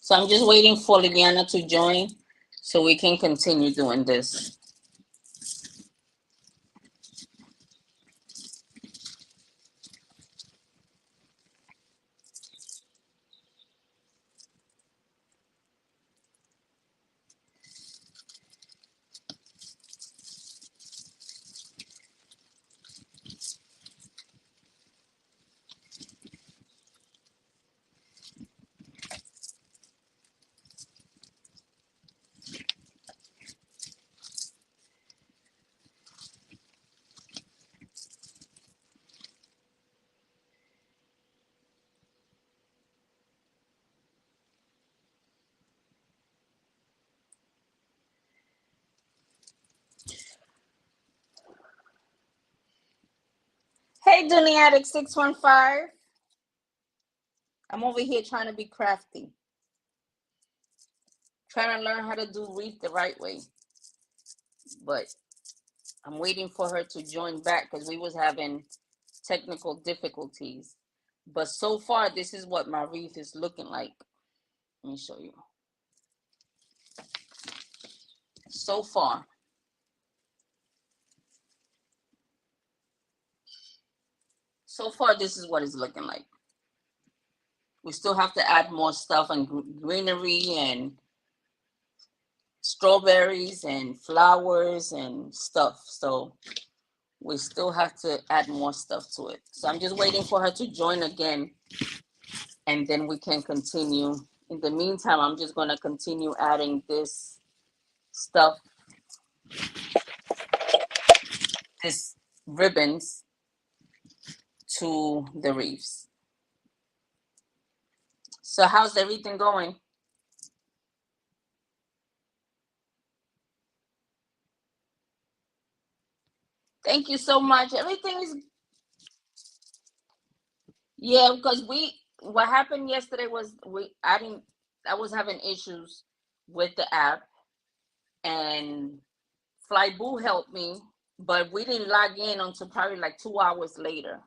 So I'm just waiting for Liliana to join so we can continue doing this. Hey, Dunny Addict 615. I'm over here trying to be crafty. Trying to learn how to do Wreath the right way. But I'm waiting for her to join back because we was having technical difficulties. But so far, this is what my Wreath is looking like. Let me show you. So far. So far, this is what it's looking like. We still have to add more stuff and greenery and strawberries and flowers and stuff. So we still have to add more stuff to it. So I'm just waiting for her to join again, and then we can continue. In the meantime, I'm just going to continue adding this stuff, this ribbons to the wreaths. So how's everything going? Thank you so much. Everything is, yeah, because what happened yesterday was I was having issues with the app, and Flyboo helped me, but we didn't log in until probably like 2 hours later.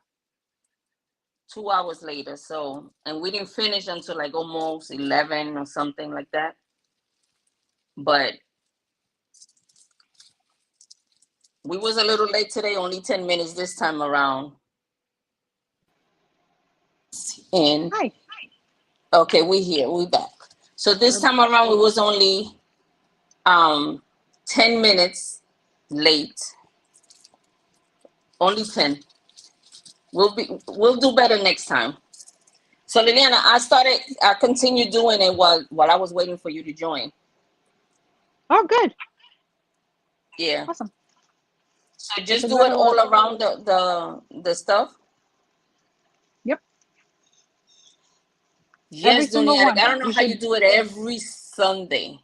2 hours later. So, and we didn't finish until like almost 11 or something like that. But we was a little late today, only 10 minutes this time around. And hi. Okay, we here, we back. So this time around we was only 10 minutes late. Only 10. We'll do better next time. So Liliana, I continued doing it while I was waiting for you to join. Oh, good. Yeah. Awesome. So just So do it all that'll, around the stuff. yep. Every Yes, single Dunia. one. I don't know You how you should. do it every Sunday,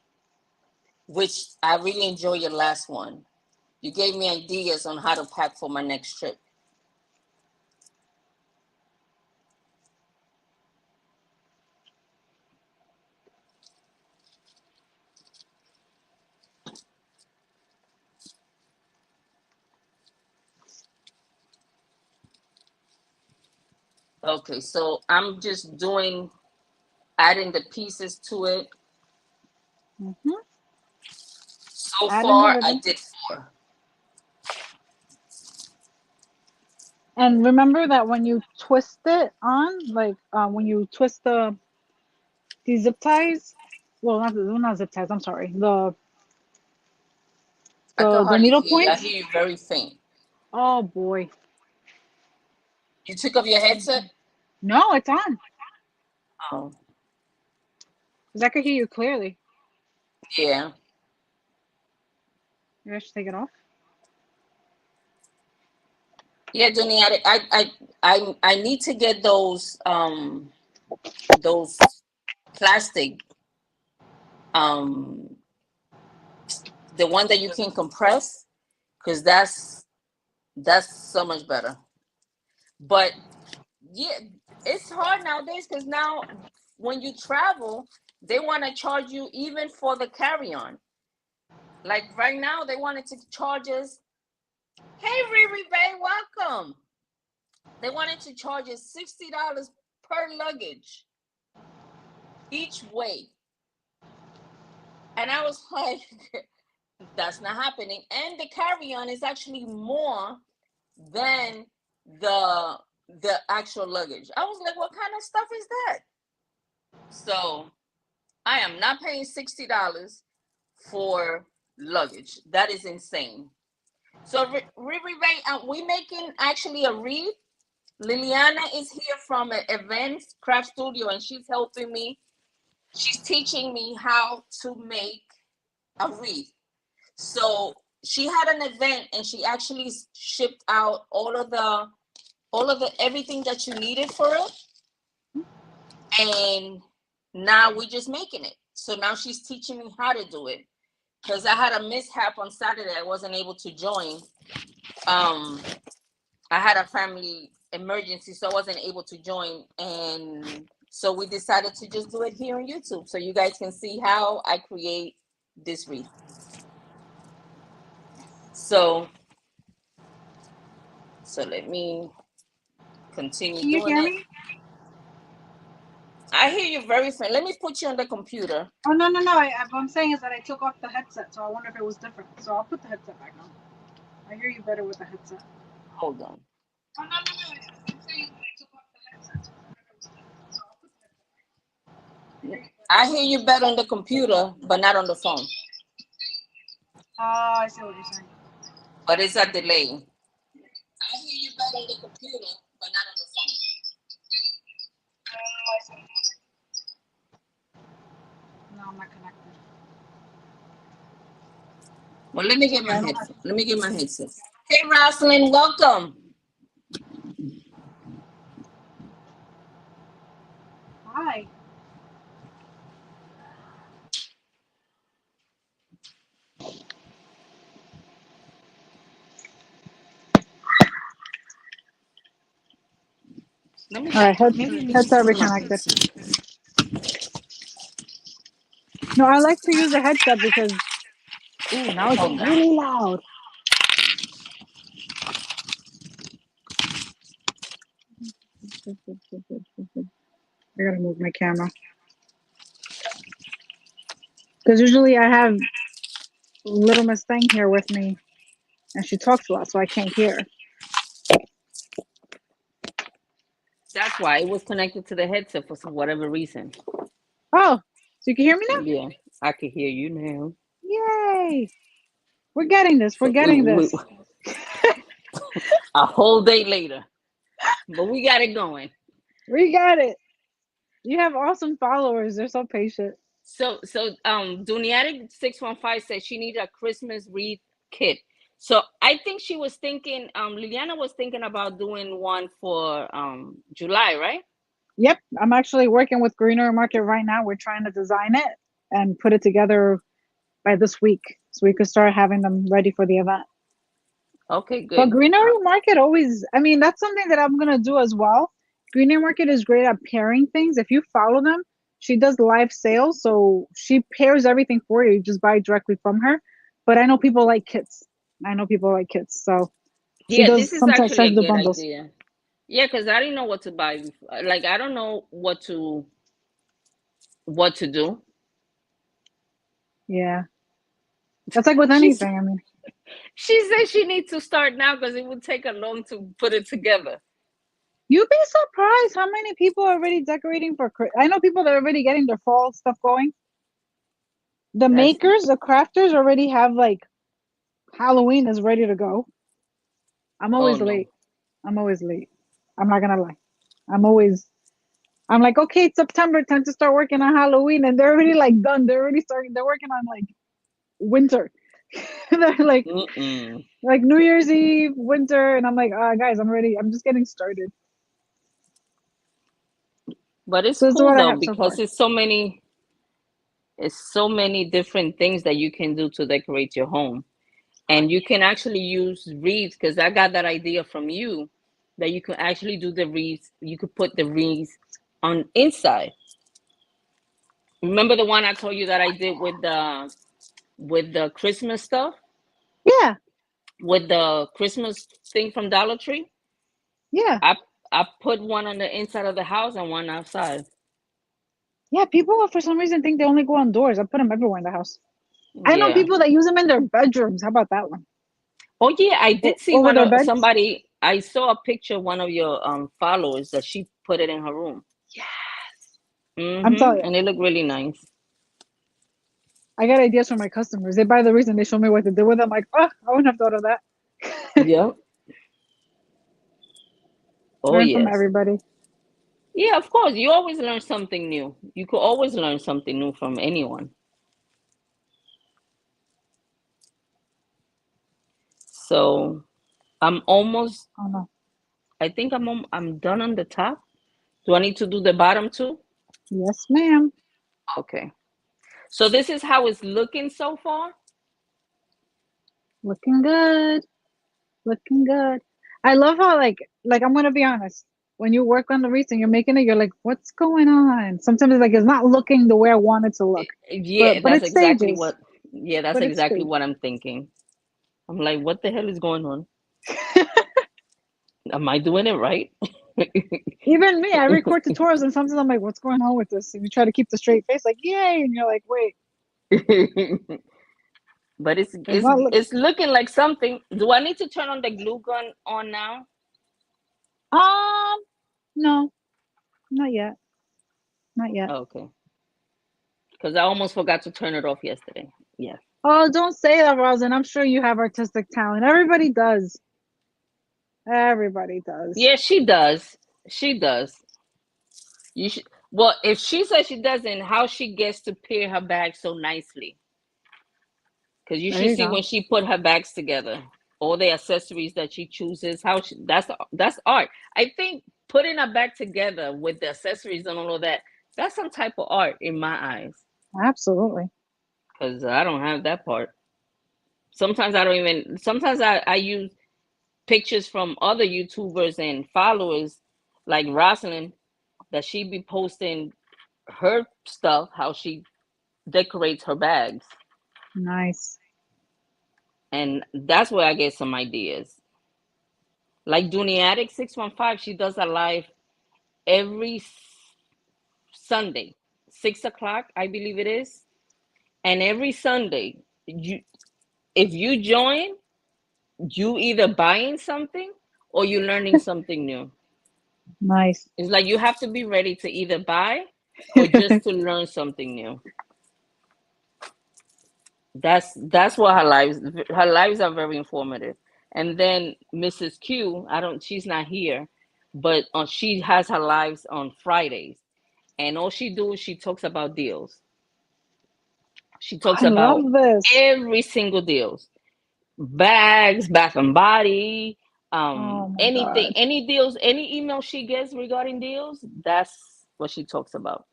which I really enjoy your last one. You gave me ideas on how to pack for my next trip. Okay, so I'm just adding the pieces to it. Mm-hmm. So Add in the far, I ribbon. did 4. And remember that when you twist it on, like when you twist the zip ties, well, not zip ties. I'm sorry. I can The hardly needle hear you. I points. hear you very faint. Oh boy. You took off your headset? No, it's on. Oh, Because I could hear you clearly. yeah. Maybe I should take it off. Yeah, Dunia, I need to get those plastic, um the one that you can compress, because that's so much better. But yeah, it's hard nowadays because now when you travel, they want to charge you even for the carry-on. Like right now, they wanted to charge us. Hey, Riri Bay, welcome. They wanted to charge us $60 per luggage each way. And I was like, that's not happening. And the carry-on is actually more than the the actual luggage. I was like, what kind of stuff is that? So I am not paying $60 for luggage. That is insane. So we making actually a wreath. Liliana is here from an events craft studio, and she's helping me. She's teaching me how to make a wreath. So she had an event, and she actually shipped out all of the everything that you needed for it, and now we're just making it. So now she's teaching me how to do it, because I had a mishap on Saturday. I wasn't able to join. Um, I had a family emergency, so I wasn't able to join, and so we decided to just do it here on YouTube, so you guys can see how I create this wreath. So, let me continue Can you doing hear it. me? I hear you very faint. Let me put you on the computer. Oh no no no! What I'm saying is that I took off the headset, so I wonder if it was different. So I'll put the headset back on. I hear you better with the headset. Hold on. Oh no no no! I'm saying that I took off the headset, so I wonder if it was different. So I'll put the headset back on. I hear you better on the computer, but not on the phone. Oh, I see what you're saying. But it's a delay. I hear you better on the computer, but not on the phone. Oh, I see. No, I'm not connected. Well, let me get my Yeah, I don't have. headset. Let me get my headset. Hey, Rosalind, welcome. Hi. Let me All right, maybe we should headset put my reconnected. headset. No, I like to use a headset because, ooh, now it's Hold on. really loud. I gotta move my camera because usually I have little Miss Thing here with me, and she talks a lot, so I can't hear. That's why it was connected to the headset for some whatever reason. Oh, so you can hear me now? Yeah, I could hear you now. Yay! We're getting this. We're So getting this. a whole day later, but we got it going. We got it. You have awesome followers. They're so patient. Duniatic 615 said she needed a Christmas wreath kit. So I think she was thinking, Liliana was thinking about doing one for July, right? Yep, I'm actually working with Greenery Market right now. We're trying to design it and put it together by this week so we could start having them ready for the event. Okay, But good. Greenery Market always, I mean, that's something that I'm going to do as well. Greenery Market is great at pairing things. If you follow them, she does live sales. So she pairs everything for you. You just buy directly from her. But I know people like kits. I know people like kits. So she Yeah, this does is sometimes actually sends a the good bundles. idea. Yeah, because I didn't know what to buy before. Like I don't know what to do. Yeah. That's like with She's anything. I mean, she said she needs to start now because it would take her long to put it together. you'd be surprised how many people are already decorating for. I know people that are already getting their fall stuff going. The That's makers, the crafters already have like Halloween is ready to go. I'm oh always no. late. I'm always late. I'm not gonna lie. I'm always. I'm like, okay, it's September, time to start working on Halloween, and they're already like done. They're already starting. They're working on like winter. They're Mm-mm. like New Year's Eve, winter, and I'm like, guys, I'm ready. I'm just getting started. But it's So this is cool what I though have so because far. it's so many different things that you can do to decorate your home. And you can actually use wreaths because I got that idea from you that you can actually do the wreaths. You could put the wreaths on inside. Remember the one I told you that I did with the Christmas stuff, Yeah, with the Christmas thing from Dollar Tree? yeah, I put one on the inside of the house and one outside. yeah. People for some reason think they only go on doors. I put them everywhere in the house. I know Yeah. people that use them in their bedrooms. How about that one? Oh yeah, I did see Over one their of beds? somebody. I saw a picture of one of your followers that she put it in her room. Yeah. I'm Mm-hmm. telling you. And it looked really nice. I got ideas from my customers. They buy the reason, they show me what to do with them. I'm like, oh, I wouldn't have thought of that. Yep. Oh Learn from yes. everybody. Yeah, of course. You always learn something new. You could always learn something new from anyone. So I'm almost. Oh no. I think I'm done on the top. Do I need to do the bottom too? Yes, ma'am. Okay. So this is how it's looking so far. Looking good. Looking good. I love how like I'm gonna be honest. When you work on the wreath and you're making it, you're like, what's going on? Sometimes it's like it's not looking the way I want it to look. Yeah, But that's it's exactly stages. what. Yeah, that's But it's exactly stages. what I'm thinking. I'm like, what the hell is going on? Am I doing it right? Even me, I record tutorials and sometimes I'm like, what's going on with this? And you try to keep the straight face, like, yay, and you're like, wait, But it's it's it's not look it's looking like something. Do I need to turn on the glue gun on now? um no, not yet. Not yet. Okay, because I almost forgot to turn it off yesterday. Yeah. Oh, don't say that, Rosin. I'm sure you have artistic talent. Everybody does. Everybody does. Yeah, she does. She does. You should. Well, if she says she doesn't, how she gets to pair her bags so nicely? Because you There should you see go. when she put her bags together, all the accessories that she chooses. That's art. I think putting a bag together with the accessories and all of that, that's some type of art in my eyes. Absolutely. Because I don't have that part. Sometimes I don't even. Sometimes I use pictures from other YouTubers and followers like Rosalind that she be posting her stuff, how she decorates her bags. Nice. And that's where I get some ideas. Like Duniatic 615, she does a live every Sunday, 6 o'clock, I believe it is. And every Sunday, you if you join, you either buying something or you learning something new. Nice. It's like you have to be ready to either buy or just to learn something new. That's what her lives are very informative. And then Mrs. Q, I don't she's not here, but she has her lives on Fridays. And all she do is she talks about deals. She talks I about love this. every single deals. Bags, bath and body, Oh my anything, God. any deals, any email she gets regarding deals, that's what she talks about.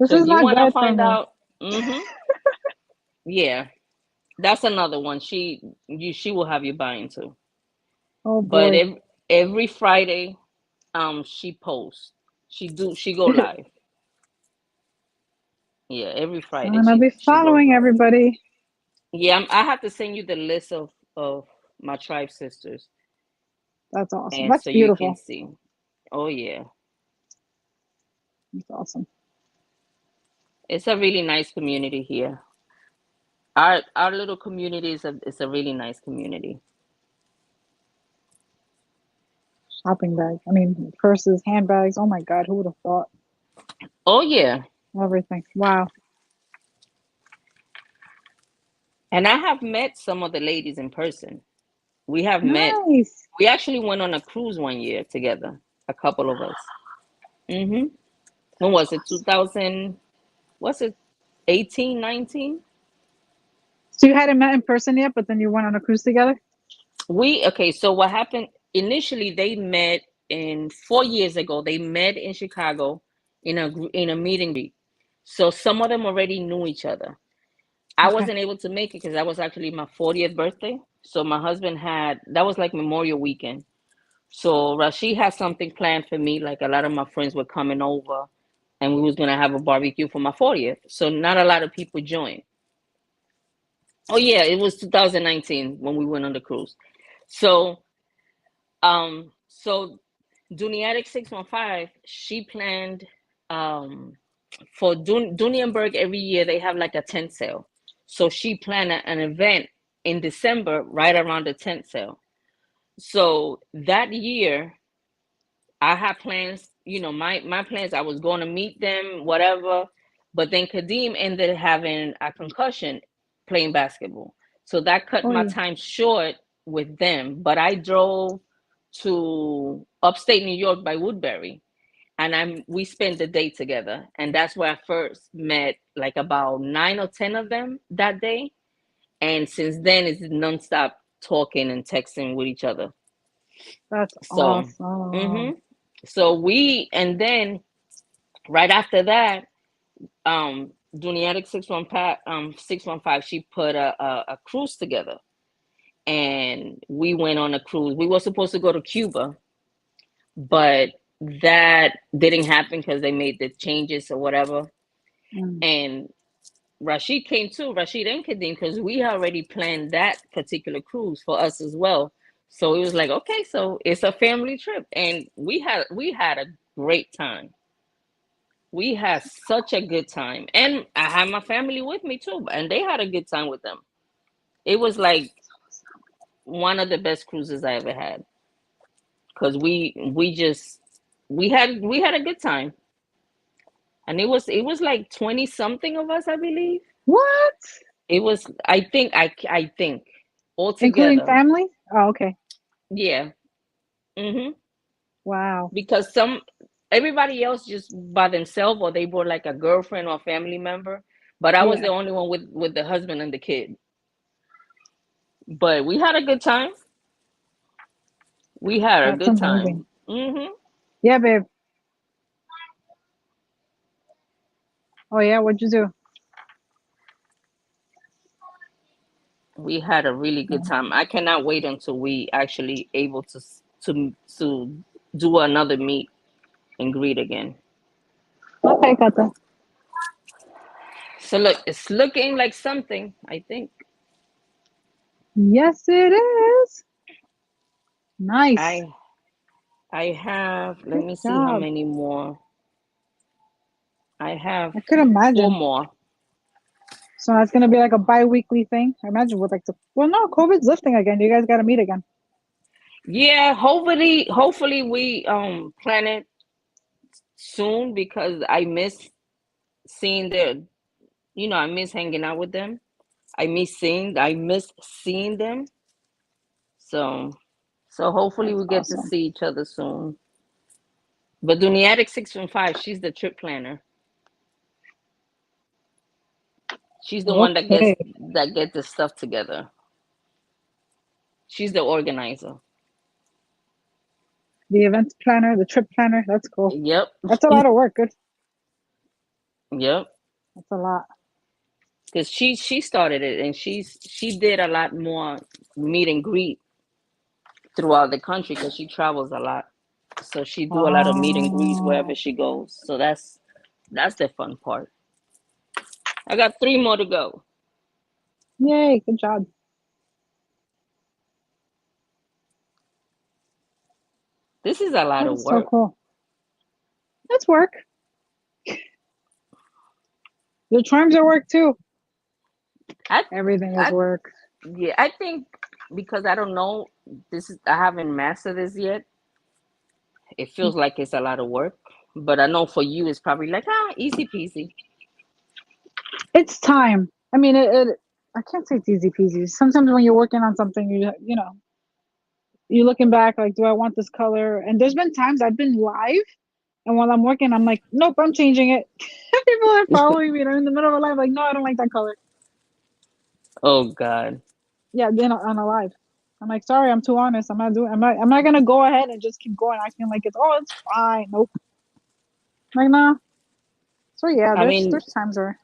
This So if is you not want to good for find me. out, yeah, that's another one. She will have you buying too. Oh But boy. every Friday, she posts. She go live. Yeah, every I'm Friday gonna be she goes following live. everybody. Yeah, I have to send you the list of my tribe sisters, That's awesome. and That's so you can beautiful. see. Oh yeah, That's awesome. it's a really nice community here. Our little community is a really nice community. Shopping bag. I mean, purses, handbags. Oh my God, who would have thought? Oh yeah, Everything. Wow. and I have met some of the ladies in person. We have met. Nice. We actually went on a cruise one year together. A couple of us. When That's was it? awesome. 2000? What's it? 18, 19? So you hadn't met in person yet, but then you went on a cruise together? We okay. So what happened initially? They met in 4 years ago. They met in Chicago in a meet and greet. So some of them already knew each other. I Okay. wasn't able to make it because that was actually my 40th birthday. So my husband had that was like Memorial weekend. So Rashid had something planned for me. Like a lot of my friends were coming over, and we was gonna have a barbecue for my 40th. So not a lot of people joined. Oh yeah, it was 2019 when we went on the cruise. So so Duniatic 615, she planned for Dunienberg every year they have like a tent sale. So she planned an event in December, right around the tent sale. So that year, I had plans, my plans. I was going to meet them, whatever. But then Kadeem ended having a concussion playing basketball. So that cut my Oh, time short with them. But I drove to upstate New York by Woodbury, and we spent the day together. And that's where I first met like about 9 or 10 of them that day. And since then, it's nonstop talking and texting with each other. that's So, awesome. hmm so and then right after that, Duniatic 615, she put a cruise together, and we went on a cruise. We were supposed to go to Cuba, but that didn't happen because they made the changes or whatever. Mm. And Rashid came too, Rashid and Kadeem, because we already planned that particular cruise for us as well. So it was like, okay, so it's a family trip, and we had a great time. We had such a good time, and I had my family with me too, and they had a good time with them. It was like one of the best cruises I ever had, because we had a good time, and it was like 20 something of us, I believe. What? It was, I think Including altogether. family? Oh, okay. Yeah. hmm Wow. because everybody else just by themselves, or they brought like a girlfriend or family member, but I was Yeah, the only one with the husband and the kid. But we had a good time. We had a that's good amazing. time. hmm Yeah, babe. Oh yeah, what'd you do? we had a really good Oh. time. I cannot wait until we actually able to do another meet and greet again. Okay, Kata. So look, it's looking like something, I think. Yes, it is. Nice. I i have, let Good me see how job. many more. I have I could four imagine. more. So that's gonna be like a bi-weekly thing. I imagine with like the well, no, COVID's lifting again. You guys got to meet again. Yeah, hopefully we plan it soon, because I miss seeing I miss hanging out with them. I miss seeing them. So hopefully That's we get to awesome. see each other soon. But Duniatic 615, she's the trip planner. She's the one that gets Okay. that get the stuff together. She's the organizer. The event planner, the trip planner. That's cool. Yep. That's a lot of work. Good. Yep. That's a lot. Because she started it, and she did a lot more meet and greet throughout the country, because she travels a lot. So she do a lot of meet and greets wherever Oh, she goes. So that's the fun part. I got three more to go. yay! Good job. This is a lot That of is so work. cool. That's work. Your charms are work too. I Everything is I work. Yeah, I think, because I don't know, I haven't mastered this yet. It feels like it's a lot of work, but I know for you it's probably like, easy peasy. It's time. I mean, I can't say it's easy peasy. Sometimes when you're working on something, you're looking back like, do I want this color? And there's been times I've been live, and while I'm working, I'm like, nope, I'm changing it. People are following me. They're in the middle of a live, like, no, I don't like that color. Oh God. Yeah, then on a live, I'm like, sorry, I'm too honest. I'm not doing. I'm not gonna go ahead and just keep going, acting like it's fine. Nope. Like, nah. So yeah, I there's mean, there's times where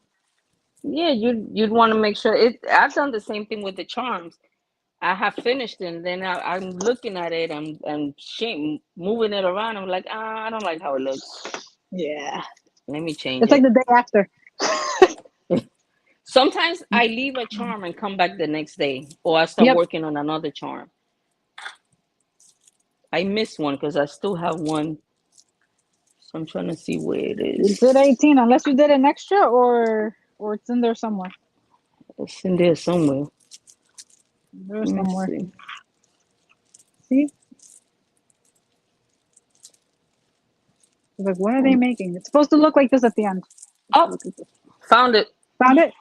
yeah, you'd want to make sure it. I've done the same thing with the charms. I have finished, and then I'm looking at it. Moving it around. I'm like, I don't like how it looks. yeah, Let me change it's like it. the day after. Sometimes I leave a charm and come back the next day, or I start Yep. working on another charm. I missed one because I still have one, so I'm trying to see where it You did is. 18, unless you did an extra or it's in there somewhere. It's in there somewhere. There's Let me somewhere. see. See? Like, what are they Um, making? It's supposed to look like this at the end. Oh, Look at this. found it. Found it?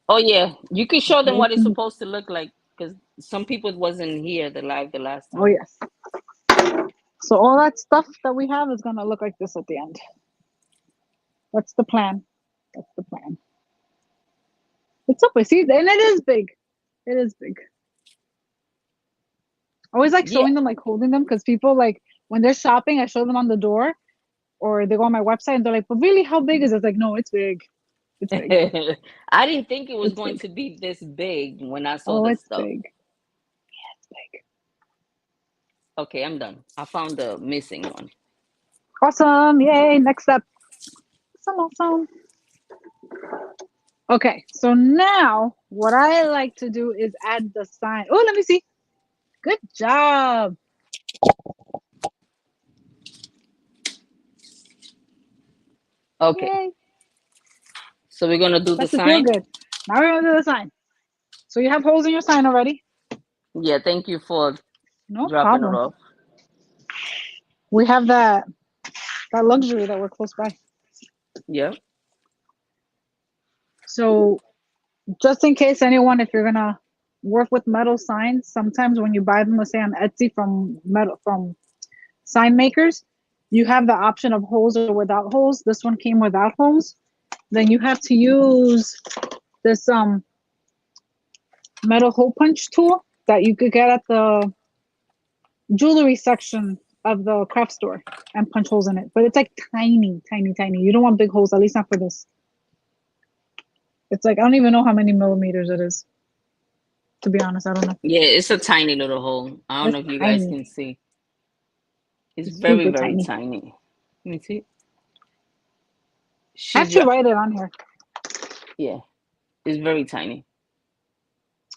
Oh yeah, you can show them what it's Making. supposed to look like because some people wasn't here the last Oh, time. yes. So all that stuff that we have is going to look like this at the end. That's the plan. That's the plan. It's up. See, and it is big. It is big. I always like Yeah. showing them, like holding them, because people like when they're shopping, I show them on the door, or they go on my website and they're like, "But really, how big is it?" It's like, no, it's big. It's big. I didn't think it was It's going big. to be this big when I saw Oh, the it's stuff. big. It's big. Okay, I'm done. I found the missing one. Awesome. Yay. Next step. Awesome. Okay. So now what I like to do is add the sign. Oh, let me see. Good job. Okay, Yay. so we're gonna do the That should feel sign. good. Now we're going to do the sign. So you have holes in your sign already. Yeah, thank you for No dropping it problem. off. We have that luxury that we're close by. Yeah. So just in case anyone, if you're gonna work with metal signs, sometimes when you buy them, let's say on Etsy from sign makers, you have the option of holes or without holes. This one came without holes. Then you have to use this metal hole punch tool that you could get at the jewelry section of the craft store and punch holes in it. But it's like tiny, tiny, tiny. You don't want big holes, at least not for this. It's like I don't even know how many millimeters it is. To be honest, I don't know. Yeah, it's a tiny little hole. I don't know It's if you guys tiny. can see. It's It's very, super very tiny. tiny. Let me see. I She have to dropped. write it on here. Yeah, it's very tiny.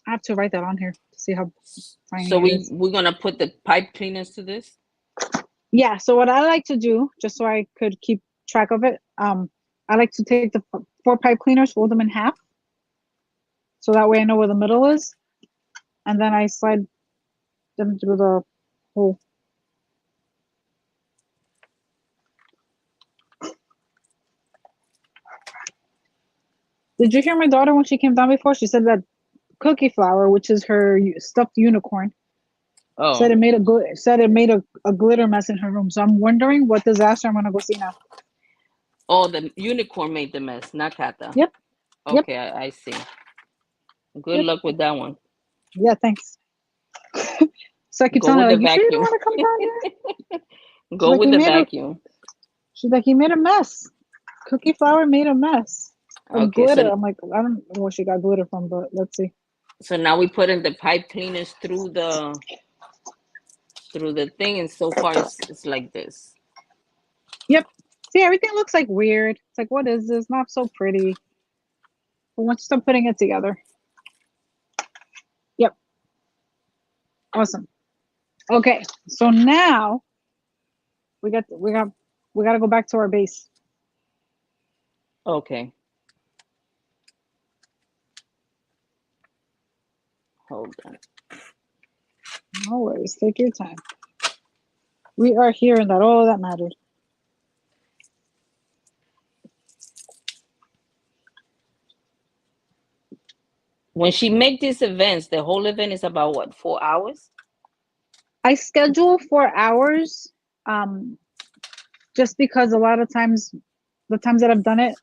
I have to write that on here to see how So tiny it is. we're gonna put the pipe cleaners to this. Yeah. So what I like to do, just so I could keep track of it, I like to take the four pipe cleaners, fold them in half, so that way I know where the middle is, and then I slide them through the hole. Did you hear my daughter when she came down before? She said that cookie flour, which is her stuffed unicorn, said Oh, it made a glitter mess in her room. So I'm wondering what disaster I'm gonna go see now. oh, the unicorn made the mess, not Kata. Yep. Yep. Okay, I see. Good Yep. luck with that one. Yeah. Thanks. So I keep Go telling her, with the like, you sure you don't vacuum. want to come down here? She's Go like, with he the made a vacuum. she's like, he made a mess. Cookie flour made a mess of Okay, glitter. I'm like, I don't know where she got glitter from, but let's see. so now we put in the pipe cleaners through the thing, and so far it's like this. Yep. See, everything looks like weird. It's like, what is this? Not so pretty. But once you start putting it together. Yep. Awesome. Okay. So now we got to go back to our base. Okay, hold on. No worries. Take your time. We are here and that all that matters. When she make these events, the whole event is about what, 4 hours? I schedule 4 hours just because a lot of times the times that I've done it,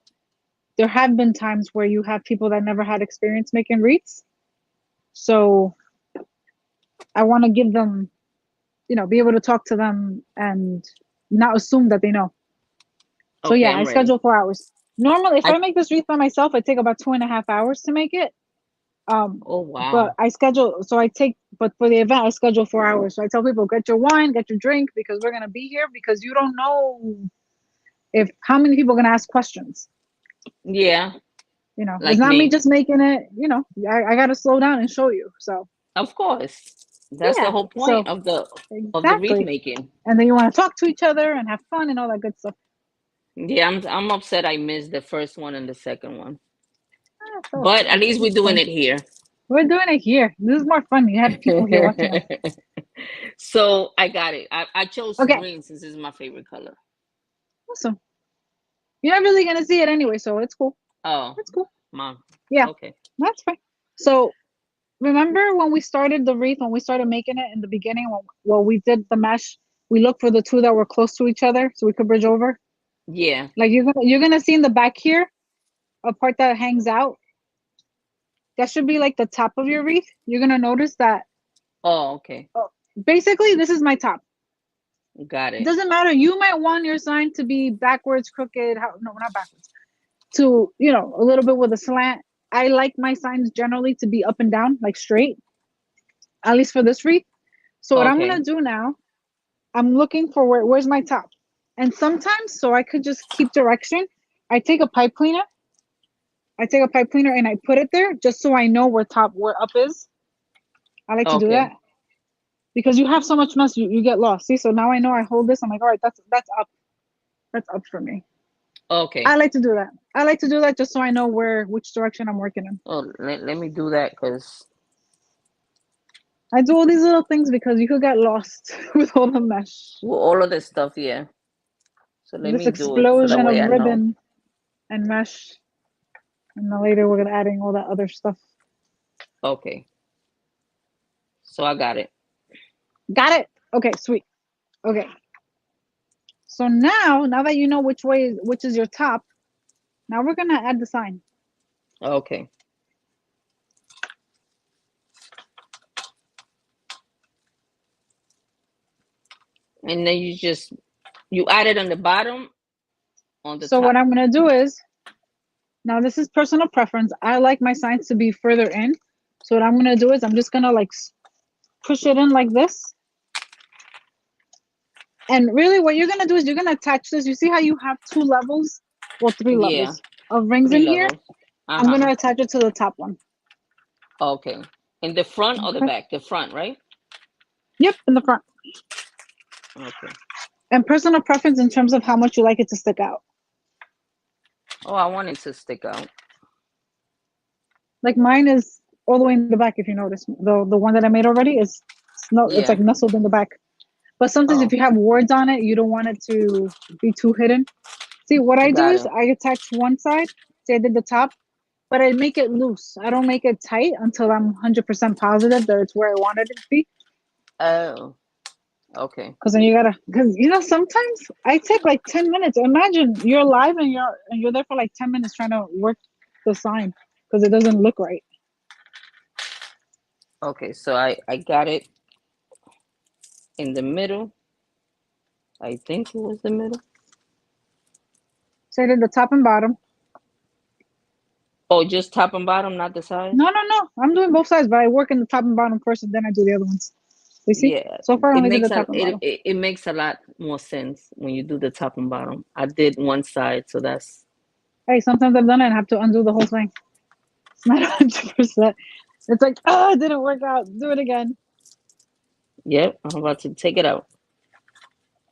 there have been times where you have people that never had experience making wreaths. So I want to give them, be able to talk to them and not assume that they know. So Okay, yeah, I'm I ready. schedule 4 hours. Normally, if I I make this wreath by myself, I take about 2.5 hours to make it. Um, Oh but wow. I schedule, so I take, but for the event, I schedule 4 hours. So I tell people, get your wine, get your drink, because we're gonna be here. Because you don't know if how many people are gonna ask questions. Yeah, It's like not me me. just making it. I got to slow down and show you. So Of course. That's the yeah, whole point so of the wreath exactly. making. And then you want to talk to each other and have fun and all that good stuff. Yeah, I'm upset I missed the first one and the second one. So But at least we're it's doing fun. it here. We're doing it here. This is more fun. You have people here watching us. So I got it. I chose Okay, green since this is my favorite color. awesome. You're not really gonna see it anyway, so it's cool. Oh, It's cool. mom. Yeah, Okay. that's fine. So remember when we started the wreath, when we started making it in the beginning, when we did the mesh, we looked for the two that were close to each other so we could bridge over. Yeah. Like you're gonna see in the back here a part that hangs out. That should be like the top of your wreath. You're gonna notice that. Oh, okay. Oh, basically, this is my top. Got It it. doesn't matter. You might want your sign to be backwards, crooked. No, not backwards. To a little bit with a slant. I like my signs generally to be up and down, like straight. At least for this wreath. So what I'm Okay. gonna do now, I'm looking for where's my top. And sometimes, so I could just keep direction, I take a pipe cleaner. I take a pipe cleaner and I put it there just so I know where up is. I like to do that Okay. because you have so much mess, you get lost. See, so now I know I hold this. I'm like, all right, that's up. That's up for me. Okay. I like to do that. I like to do that just so I know which direction I'm working in. Oh, let me do that because I do all these little things because you could get lost with all the mesh. all of this stuff, yeah. So let This me do it so that explosion of way I know. ribbon and mesh. And then later we're gonna adding all that other stuff. Okay. So I got it. Got it. Okay, sweet. Okay. So now that you know which is your top, now we're gonna add the sign. Okay. And then you add it on the bottom, on the So what top. I'm gonna do is now this is personal preference. I like my signs to be further in. So what I'm gonna do is I'm just gonna like push it in like this. And really what you're gonna do is you're gonna attach this. You see how you have two levels, well, three Yeah. levels of rings Three in here? levels. I'm Uh-huh. gonna attach it to the top one. Okay. In the front or the Okay. back? The front, right? Yep, in the front. Okay. And personal preference in terms of how much you like it to stick out. Oh, I want it to stick out. Like mine is all the way in the back. If you notice, the one that I made already is it's like Yeah. nestled in the back. But sometimes if Oh, you have words on it, you don't want it to be too hidden. See, what I do got is it. I attach one side. Say I did the top, but I make it loose. I don't make it tight until I'm 100% positive that it's where I wanted it to be. Oh, okay. Because then you gotta, because sometimes I take like 10 minutes. Imagine you're live and you're there for like 10 minutes trying to work the sign because it doesn't look right. Okay, so I got it in the middle. I think it was the middle. So I did the top and bottom. Oh, just top and bottom, not the sides? No, no, no. I'm doing both sides, but I work in the top and bottom first, and then I do the other ones. You see? Yeah, So far, I it only did the makes a top and bottom. it makes a lot more sense when you do the top and bottom. I did one side, so that's Hey, sometimes I've done it and have to undo the whole thing. It's not 100%. It's like, oh, it didn't work out. Do it again. yep. I'm about to take it out.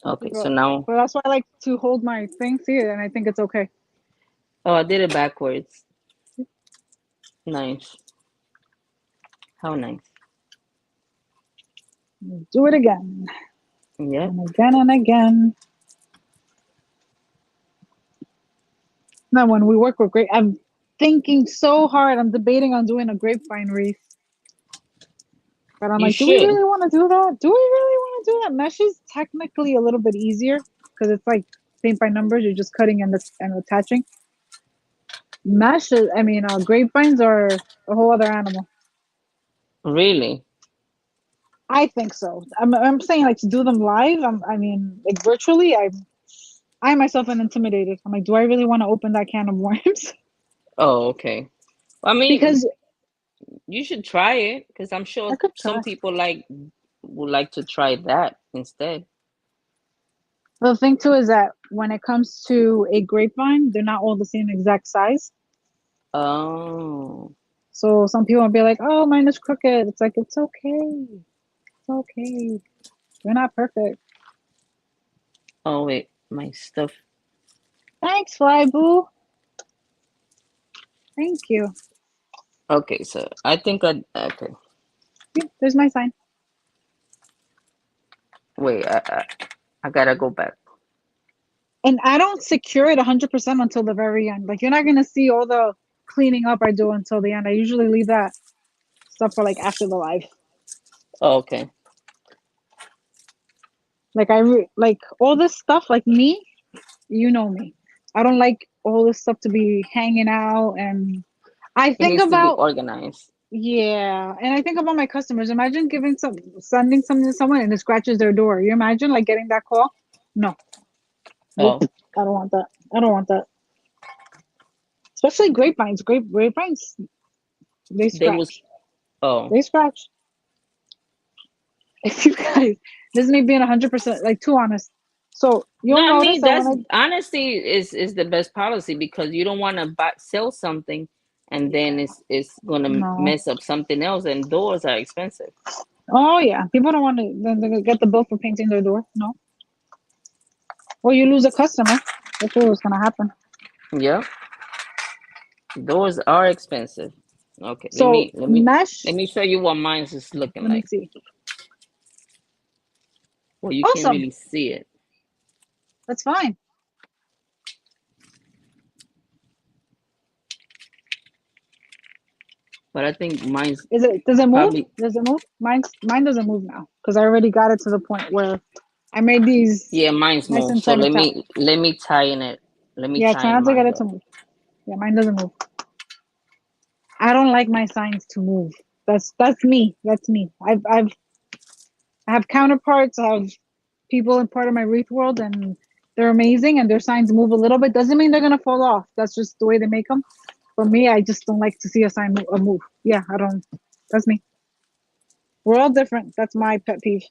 Okay, so But, now but that's why I like to hold my thing, see it, and I think it's okay. oh, I did it backwards. Nice. How nice. Do it again Yep. and again and again. Now, when we work with grape, I'm thinking so hard. I'm debating on doing a grapevine wreath. But I'm You like, do we should. really want to do that? Do we really want to do that? Mesh is technically a little bit easier because it's like paint by numbers. You're just cutting and attaching. Mesh, grapevines are a whole other animal. Really? I think so. I'm saying like to do them live. Like virtually. I myself am intimidated. I'm like, do I really want to open that can of worms? Oh, okay. I mean, Because you should try it because I'm I sure could some try. people would like to try that instead. The thing too is that when it comes to a grapevine, they're not all the same exact size. Oh. So some people will be like, "Oh, mine is crooked." It's like it's okay. It's okay. You're not perfect. Oh wait, my stuff. Thanks, Fly Boo. Thank you. Okay, so I think I okay. Yeah, there's my sign. Wait, I gotta go back. And I don't secure it 100% until the very end. Like you're not gonna see all the cleaning up I do until the end. I usually leave that stuff for like after the live. Oh, okay. Like like all this stuff. Like me, you know me. I don't like all this stuff to be hanging out, and I It think needs to be about organized. yeah, and I think about my customers. Imagine sending something to someone and it scratches their door. You imagine like getting that call? No, nope. Oh, I don't want that. I don't want that. Especially grapevines. Grapevines, they they was. scratch. Oh, They scratch. If you guys, this is me being 100% like too honest. So no, you'll I notice mean that when that's I honesty is the best policy because you don't want to sell something and then yeah it's gonna no mess up something else. And doors are expensive. oh yeah people don't want to then they get the bill for painting their door no or you lose a customer. That's what was gonna happen. Yeah, doors are expensive. Okay, So let mesh. me show you what mine is looking Let me like. see. Well, you can't Awesome. really see it, That's fine. but I think mine's Is it? Does it move? probably. Does it move? Mine doesn't move now because I already got it to the point where I made these Yeah, mine's nice moved. and So tiny tap. let me tie in it. Let me Yeah, tie try in not to get mine it to up. move. Yeah, mine doesn't move. I don't like my signs to move. That's me. That's me. I have counterparts. I have people in part of my Wreath world, and they're amazing. And their signs move a little bit. Doesn't mean they're gonna fall off. That's just the way they make them. For me, I just don't like to see a sign move. Yeah, I don't. That's me. We're all different. That's my pet peeve.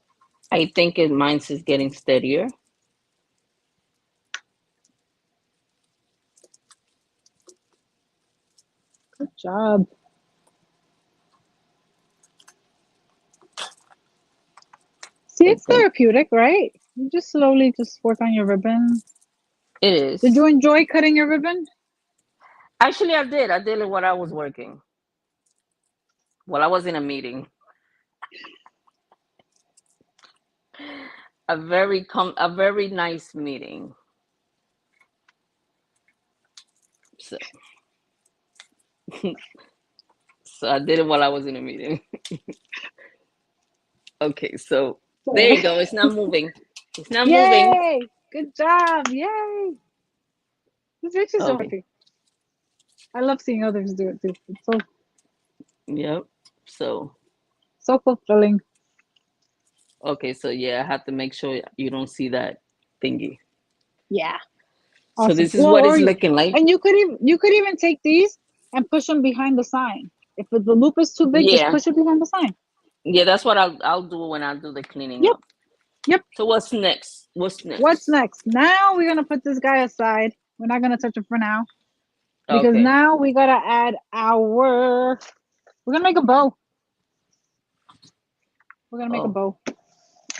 I think mine's is getting steadier. Good job. See, I it's think therapeutic, right? You just slowly just work on your ribbon. it Did you is. enjoy cutting your ribbon? Actually, I did. I did it while I was working. While I was in a meeting. A very nice meeting. So, so I did it while I was in a meeting. Okay, so there you Sorry. go. It's not moving. It's not moving. Yay! Good job! Yay! This makes me so Okay. happy. I love seeing others do it too. It's so Yep. So so fulfilling. okay, so yeah, I have to make sure you don't see that thingy. Yeah, So awesome. this is Well, what or it's looking like. and you could even take these and push them behind the sign. If the loop is too big, just Yeah. push it behind the sign. Yeah, that's what I'll do when I do the cleaning Yep, up. yep. So what's next? What's What's next? next? Now we're gonna put this guy aside. We're not gonna touch it for now because Okay. now we gotta add our. We're gonna make a bow. We're gonna make a Oh, bow.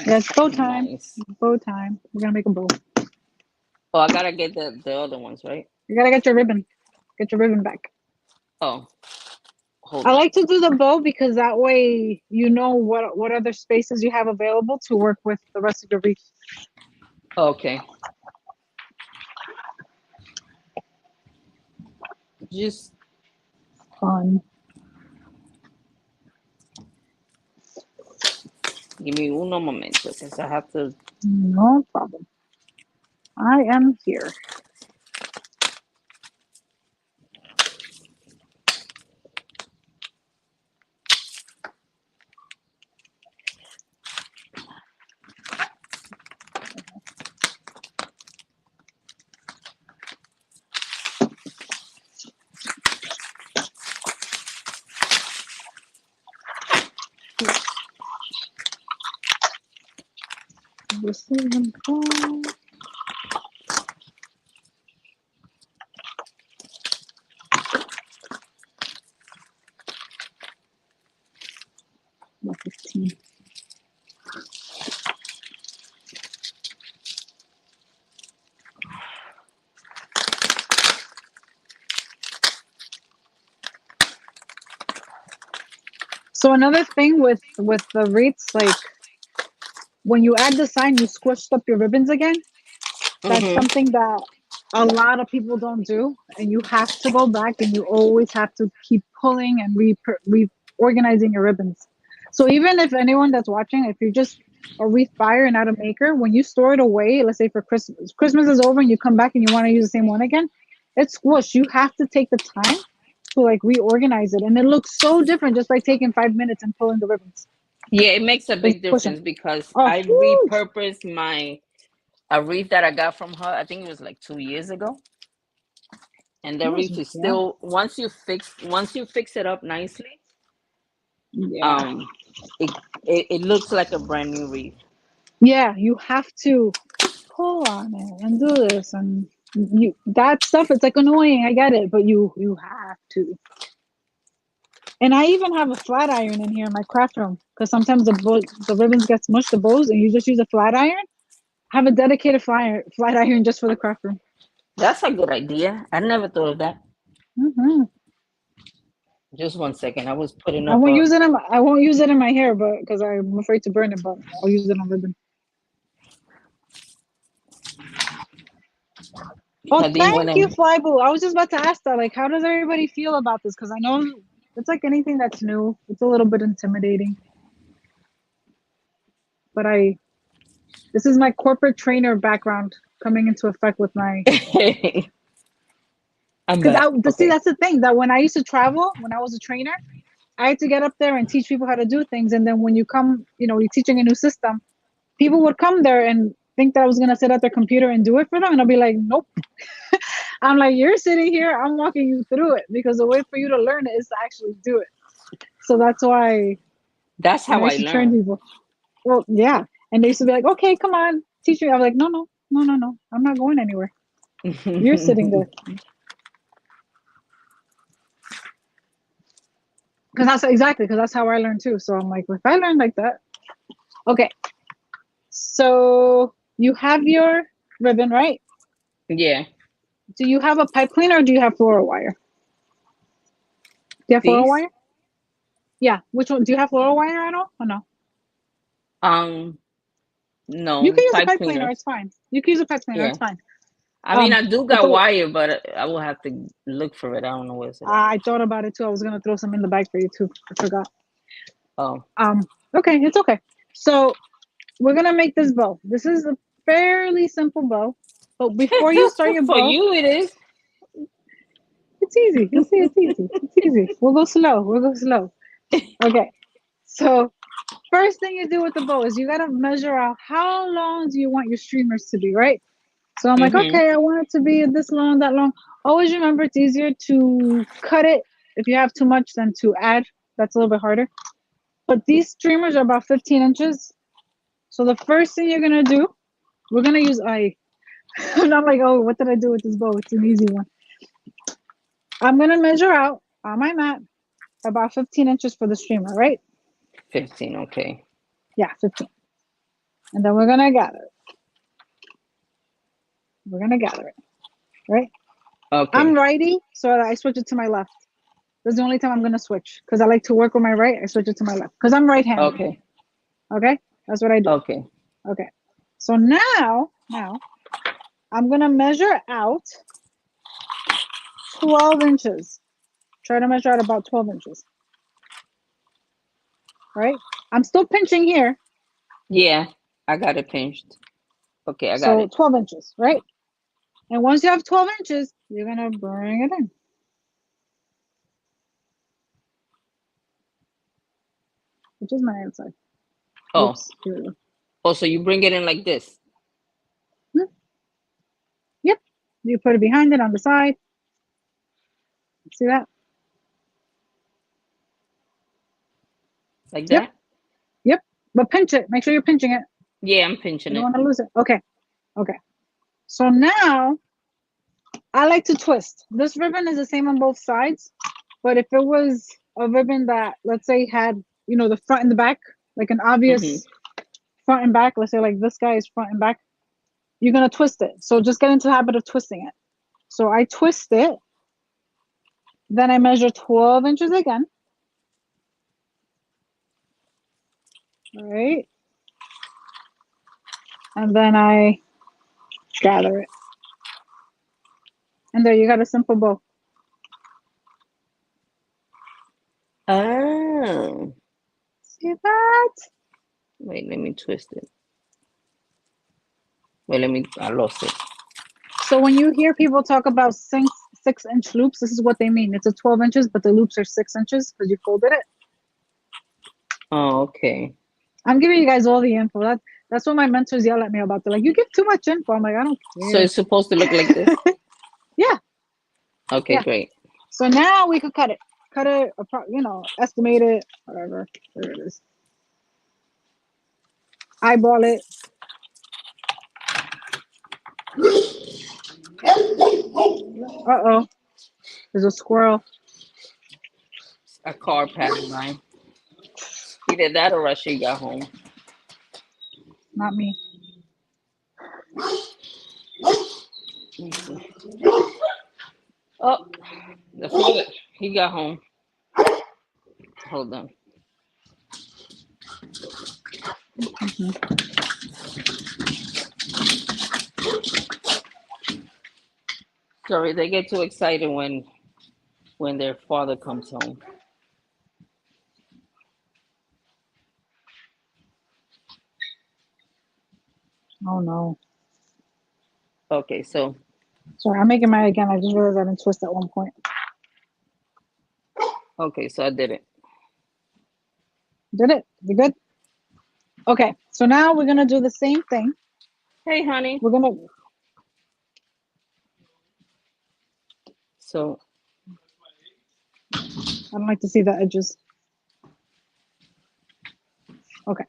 Yes, bow time. nice. Bow time. We're gonna make a bow. Oh, I gotta get the other ones, right? You gotta get your ribbon. Get your ribbon back. Oh, hold I on. like to do the bow because that way you know what other spaces you have available to work with the rest of your wreath. Okay. Just Fun. give me uno momento, since I have to. No problem. I am here. Receiving call. About 15. So another thing with the wreaths, like when you add the sign, you squished up your ribbons again. That's Mm-hmm. something that a lot of people don't do, and you have to go back and you always have to keep pulling and reorganizing your ribbons. So even if anyone that's watching, if you're just a wreath buyer and not a maker, when you store it away, let's say for Christmas, Christmas is over and you come back and you want to use the same one again, it's squished. You have to take the time to like reorganize it, and it looks so different just by taking 5 minutes and pulling the ribbons, Yeah, it makes a like big pushing. difference because Oh, I huge! repurposed my a wreath that I got from her. I think it was like 2 years ago, and the wreath is Yeah, still once you fix it up nicely, yeah. um, it it looks like a brand new wreath. Yeah, you have to pull on it and do this and you that stuff. It's like annoying. I get it, but you have to. And I even have a flat iron in here in my craft room because sometimes the ribbons get smushed, the bows, and you just use a flat iron. I have a dedicated flat iron just for the craft room. That's a good idea. I never thought of that. Hmm. Just one second. I was putting I up won't a. use it in I won't use it in my hair, but because I'm afraid to burn it, but I'll use it on ribbon. Oh, I didn't want thank you, to. Flyboo. I was just about to ask that. Like, how does everybody feel about this? Because I know it's like anything that's new. It's a little bit intimidating. But this is my corporate trainer background coming into effect with my. I'm Because back. see, Okay. that's the thing that when I used to travel, when I was a trainer, I had to get up there and teach people how to do things. And then when you come, you're teaching a new system, people would come there and think that I was gonna sit at their computer and do it for them, and I'll be like, nope. I'm like, you're sitting here, I'm walking you through it because the way for you to learn it is to actually do it. So that's why That's when how I I used to train learn. people, well, yeah, and they used to be like, okay, come on, teach me. I was like, no, no, no, no, no, I'm not going anywhere. You're sitting there because that's exactly because that's how I learned too. So I'm like, if I learn like that, okay. So you have your ribbon, right? Yeah. Do you have a pipe cleaner or do you have floral wire? Do you have floral These. wire? Yeah. Which one? Do you have floral wire at all? Or no? Um. You can No use a pipe pipe cleaner. cleaners. It's fine. You can use a pipe cleaner. Yeah. It's fine. I mean, I do But got wire, but I will have to look for it. I don't know where's it at. I thought about it too. I was gonna throw some in the bag for you too. I forgot. Oh. Okay, it's okay. So we're gonna make this bow. This is a fairly simple bow. But before you start your For bow, you, it is. it's easy. You'll see it's easy. It's easy. We'll go slow. We'll go slow. Okay. So first thing you do with the bow is you gotta measure out how long do you want your streamers to be, right? So I'm like, Mm-hmm. okay, I want it to be this long, that long. Always remember it's easier to cut it if you have too much than to add. That's a little bit harder. But these streamers are about 15 inches. So the first thing you're gonna do, we're gonna use I. I'm not like, oh, what did I do with this bow? It's an easy one. I'm gonna measure out on my mat about 15 inches for the streamer, right? 15. Okay. Yeah, 15. And then we're gonna gather it. We're gonna gather it, right? I'm Okay. righty, so I switch it to my left. That's the only time I'm gonna switch because I like to work with my right. I switch it to my left because I'm right-handed. Okay. Okay, that's what I do. Okay. Okay, so now I'm gonna measure out 12 inches. Try to measure out about 12 inches, right? I'm still pinching here, Yeah, I got it pinched. Okay, I got so it. 12 inches, right? And once you have 12 inches, you're gonna bring it in, which is my outside. Oh. Whoops, here we go. Oh, so you bring it in like this, Hmm, yep, you put it behind it on the side. See that? like Yep, that? yep. But pinch it. Make sure you're pinching it. Yeah, I'm You pinching don't it. want to lose it. Okay, okay. So now I like to twist. This ribbon is the same on both sides, but if it was a ribbon that, let's say, had, the front and the back, like an Mm-hmm. obvious front and back, let's say like this guy is front and back, you're going to twist it. So just get into the habit of twisting it. So I twist it, then I measure 12 inches again. right? And then I gather it. And there you got a simple bow. Oh, See that? wait, let me twist it. Wait, let me. I lost it. So when you hear people talk about 6-inch loops, this is what they mean. It's a 12 inches, but the loops are 6 inches because you folded it. Oh, okay. I'm giving you guys all the info. That's what my mentors yell at me about. They're like, "You give too much info." I'm like, "I don't So care." it's supposed to look like this. Yeah, Okay, yeah. great. So now we could cut it. Cut it, estimate it, whatever. There it is. Eyeball it. Uh-oh. There's a squirrel. A car passed by. Either that or she got home. Not me. Oh, the father. He got home. Hold on. Mhm. Sorry, they get too excited when their father comes home. Oh no. Okay, so Sorry, I'm making mine again. I just realized I didn't twist at one point. I did it. Did it? You good? Okay. So now we're gonna do the same thing. Hey, honey. We're gonna. So I don't like to see the edges. Okay.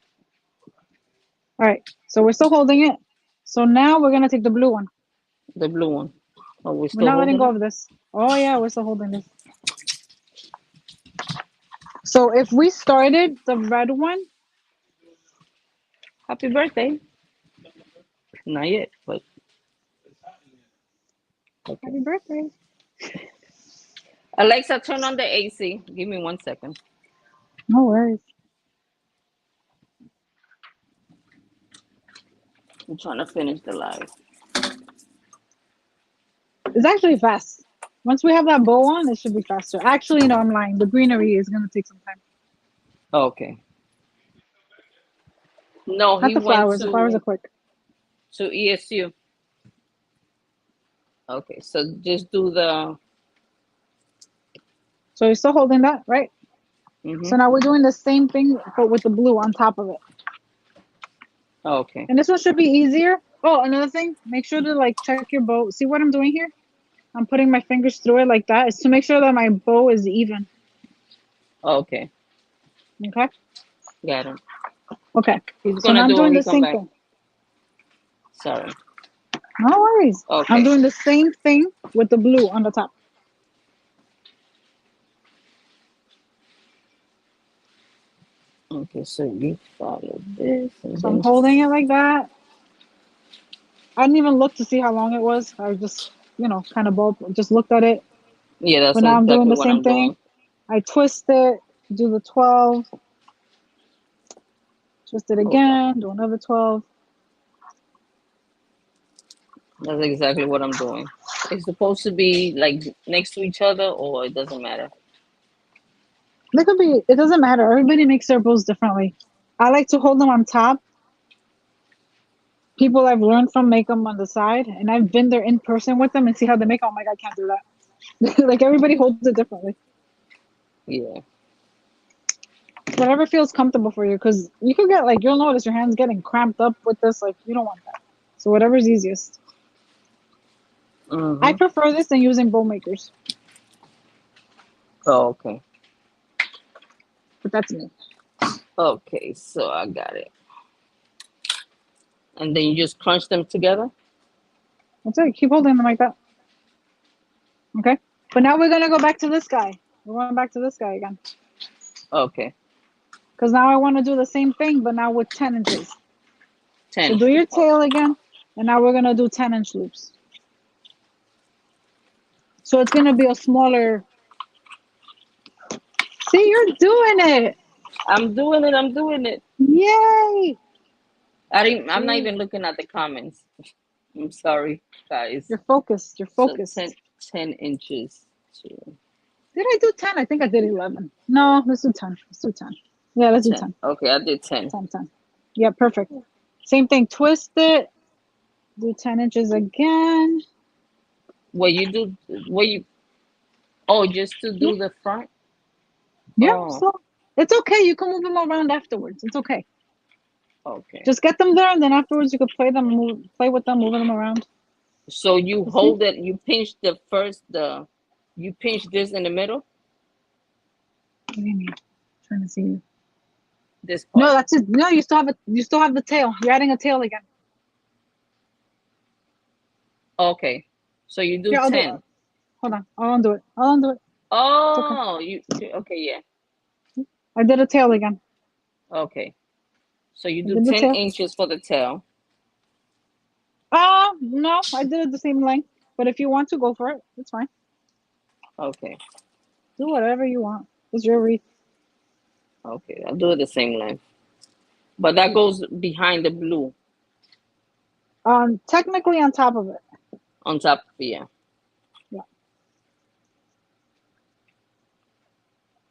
All right. So we're still holding it. So now we're gonna take the blue one. the blue one. Are we We're still not letting holding go it? of this. Oh yeah, we're still holding this. So if we started the red one, Happy birthday. Not yet, but okay. happy birthday. Alexa, turn on the AC. Give me 1 second. No worries. I'm trying to finish the live. It's actually fast. Once we have that bow on, it should be faster. Actually, no, I'm lying. The greenery is gonna take some time. Okay. No, Not he the went flowers. The flowers are quick. to ESU. Okay, so just do the. So you're still holding that, right? So Mm-hmm. now we're doing the same thing, but with the blue on top of it. Okay. And this one should be easier. Oh, another thing, make sure to like check your bow. See what I'm doing here? I'm putting my fingers through it like that. Is to make sure that my bow is even. Okay. Okay. Got him. Okay. He's So gonna now I'm do when doing he the come same back. thing. Sorry. No worries. I'm Okay. doing the same thing with the blue on the top. Okay, so you follow this and So I'm then. holding it like that. I didn't even look to see how long it was. I just, kind of both just looked at it. Yeah, that's But now I'm doing exactly the what same I'm thing. doing. I twist it, do the 12, twist it Hold on. again, do another 12. That's exactly what I'm doing. It's supposed to be like next to each other, or it doesn't matter. It doesn't matter. Everybody makes their bows differently. I like to hold them on top. People I've learned from make them on the side, and I've been there in person with them and see how they make them. Oh my God, I can't do that. Like everybody holds it differently. Yeah. Whatever feels comfortable for you, because you could get you'll notice your hands getting cramped up with this. Like you don't want that. So whatever's easiest. I Mm-hmm. prefer this than using bow makers, Oh, okay. but that's me. Okay, so I got it. And then you just crunch them together. That's it. Keep holding them like that. Okay. But now we're gonna go back to this guy. We're going back to this guy again. Okay. Because now I want to do the same thing, but now with 10 inches. So 10. do your Okay. tail again, and now we're gonna do 10-inch loops. So it's gonna be a smaller. See, you're doing it. I'm doing it. I'm doing it. Yay! I'm not See, even looking at the comments. I'm sorry, guys. you're focused. You're So 10, focused. 10 inches to Did I do 10? I think I did 11. No, let's do 10. Let's do 10. Yeah, let's do 10. 10. Okay, I did 10. 10, 10. Yeah, perfect. Same thing. Twist it. Do 10 inches again. What you do? What you? Oh, just to Yeah, do the front. yeah. Oh, So it's okay. You can move them around afterwards. It's okay. okay. Just get them there, and then afterwards you could play them, play with them, moving them around. So you You see? hold it. You pinch the first. You pinch this in the middle. What do you mean? Trying to see you. This No, part. that's it. No, you still have it. You still have the tail. You're adding a tail again. Okay. So you do Here, I'll do it. 10. Hold on. I'll undo it. I'll undo it. It's okay. Oh, you. Okay, yeah. I did a tail again. Okay. So you I do did the 10 tail. inches for the tail. No, I did it the same length. But if you want to go for it, it's fine. Okay. Do whatever you want. It's your wreath. Okay. I'll do it the same length. But that goes behind the blue Technically on top of it. on top. Yeah. Yeah.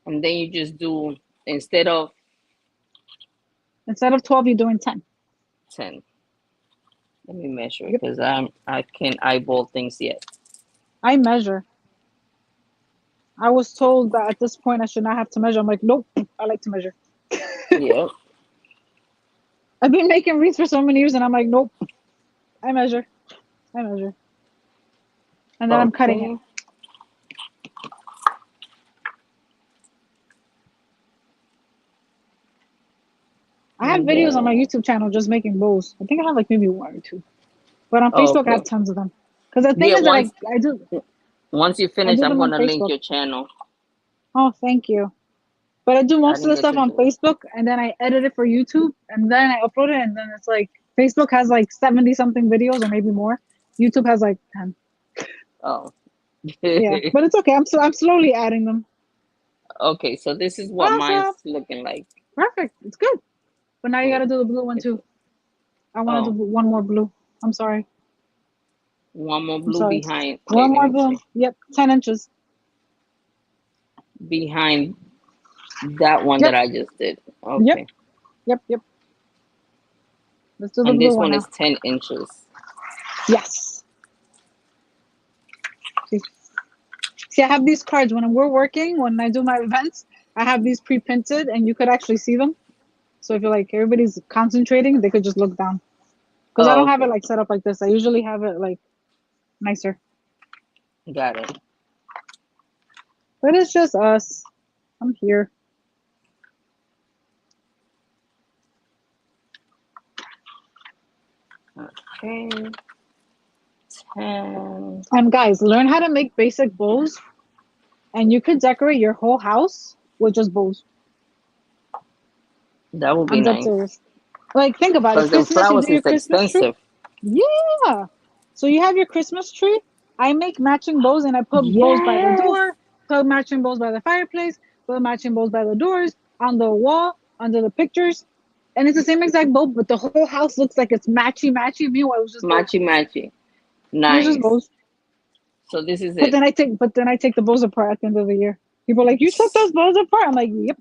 And then you just do instead of Instead of 12, you're doing 10. 10. Let me measure it Yep. because I can't eyeball things yet. I measure. I was told that at this point I should not have to measure. I'm like, nope. I like to measure. Yep. I've been making wreaths for so many years, and I'm like, nope. I measure. I measure. And then I'm cutting it. Okay. I have And videos on my then YouTube channel just making bows. I think I have like maybe one or two. But on Facebook, I have okay. tons of them. Because the thing Yeah, is that once you I finish, do I'm them on gonna link Facebook. your channel. Oh, thank you. But I do I most of didn't the get stuff to on do it. Facebook, and then I edit it for YouTube, and then I upload it, and then it's like Facebook has like 70 something videos, or maybe more. YouTube has like 10. Oh. Yeah, but it's okay. I'm slowly adding them. Okay, so this is what Awesome, mine's looking like. perfect. It's good. But now you got Wait, to do the blue one if too. I want to oh, do one more blue. I'm sorry. one more I'm blue sorry. behind. Wait, One let more me blue. see. Yep, 10 inches. Behind that one that Yep, I just did. yep, Okay. yep. Let's do the And blue this one one now. is 10 inches. Yes. See, I have these cards when we're working. When I do my events, I have these pre-printed, and you could actually see them. So if you're like everybody's concentrating, they could just look down. Because I Oh, don't have it okay. like set up like this. I usually have it like nicer. Got it. But it's just us. I'm here. Okay. 10. And guys, learn how to make basic bows, and you could decorate your whole house with just bows. That would be I'm dead nice. serious. Like, think about it. Because them Christmas, you flowers do your is Christmas tree. expensive. Yeah. So you have your Christmas tree. I make matching bows, and I put bows by the Yes. door, put matching bows by the fireplace, put matching bows by the doors, on the wall, under the pictures. And it's the same exact bow, but the whole house looks like it's matchy matchy. Meanwhile, it was just bows. Matchy matchy. It was just Nice. bows. So this is But it. then I take the bows apart at the end of the year. People are like, you took those bows apart. I'm like, yep.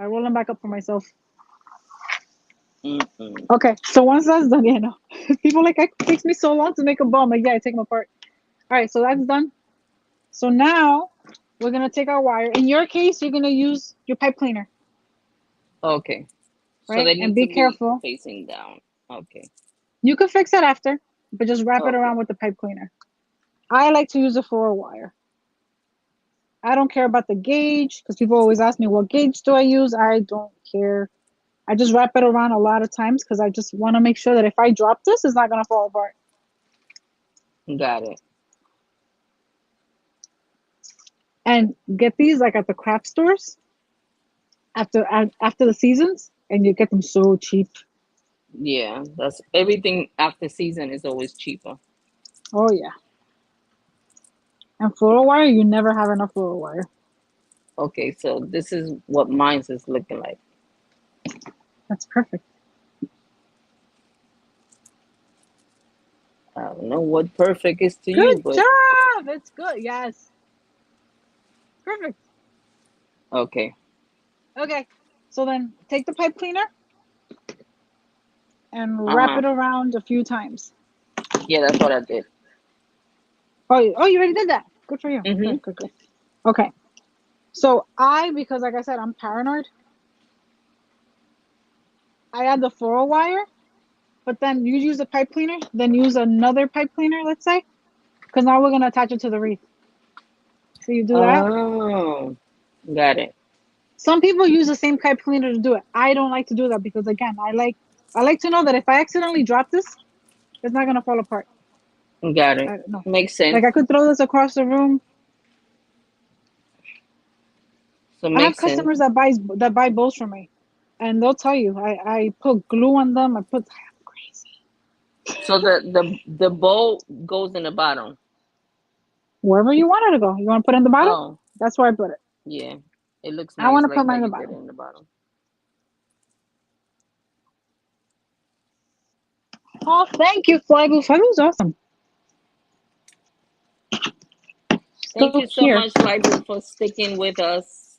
I roll them back up for myself. Mm-mm. Okay, so once that's done, yeah, no. People are like, it takes me so long to make a bow. I'm like, yeah, I take them apart. All right, so that's done. So now we're gonna take our wire. In your case, you're gonna use your pipe cleaner, Okay. So right? they And need to be be careful. facing down. Okay. You can fix it after, but just wrap it Okay. around with the pipe cleaner. I like to use it for a wire. I don't care about the gauge because people always ask me what gauge do I use. I don't care. I just wrap it around a lot of times because I just want to make sure that if I drop this, it's not gonna fall apart. Got it. And get these like at the craft stores after the seasons, and you get them so cheap. Yeah. That's everything after season is always cheaper. Oh yeah. And floral wire, you never have enough floral wire. Okay. So this is what mine's is looking like. That's perfect. I don't know what perfect is to Good you, but job. It's good. Yes. Perfect. okay. Okay. So then take the pipe cleaner and Uh wrap huh. it around a few times. Yeah, that's what I did. Oh, you already did that. Good for you. Mhm. Good, good, good. Okay. So because like I said, I'm paranoid. I add the floral wire, but then you use a pipe cleaner, then use another pipe cleaner, let's say, because now we're gonna attach it to the wreath. So you do that. Oh, got it. Some people use the same pipe cleaner to do it. I don't like to do that because again, I like to know that if I accidentally drop this, it's not gonna fall apart. Got I it. don't know. Makes Like sense. I could throw this across the room. So I have makes sense. customers that buy bowls from me, and they'll tell you I put glue on them. I'm crazy. So the bowl goes in the bottom. Wherever you want it to go. You want to put it in the bottom? Oh, That's where I put it. yeah. It looks I want nice to put like how mine in the you did it bottom. in the bottom. Oh, thank you, Flyblue. Flyblue's awesome. Thank Still you so here. much, Flyblue, for sticking with us.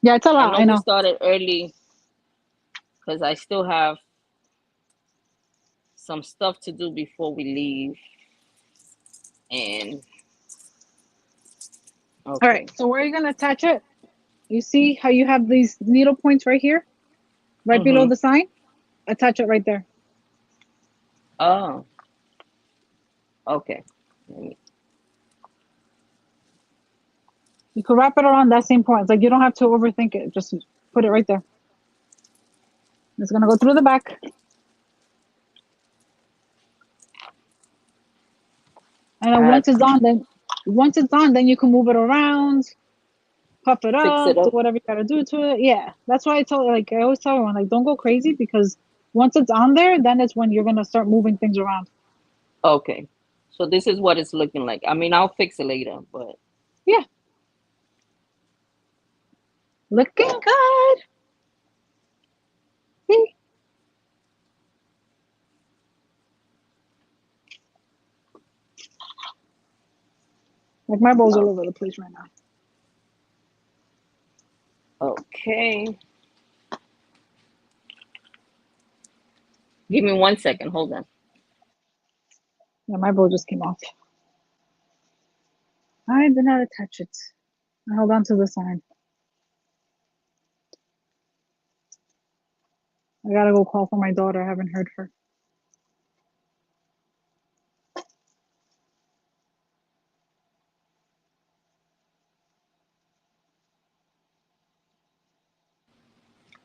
Yeah, it's a I lot. know I we know. started early because I still have some stuff to do before we leave. And All okay. right. So where are you gonna attach it? You see how you have these needle points right here, right below Mm-hmm. the sign? Attach it right there. Oh, okay. Let me- You can wrap it around that same point. It's like you don't have to overthink it. Just put it right there. It's gonna go through the back, and I then had to once it's on, then you can move it around, puff it fix up, it do up. whatever you gotta do to it. Yeah, that's why I always tell everyone like don't go crazy because once it's on there, then it's when you're gonna start moving things around. Okay. So this is what it's looking like. I mean, I'll fix it later, but Yeah, looking good. See, like my bowl's all oh, over the place right now. okay. Give me 1 second. Hold on. Yeah, my bowl just came off. I did not attach it. I held on to the sign. I gotta go call for my daughter. I haven't heard her.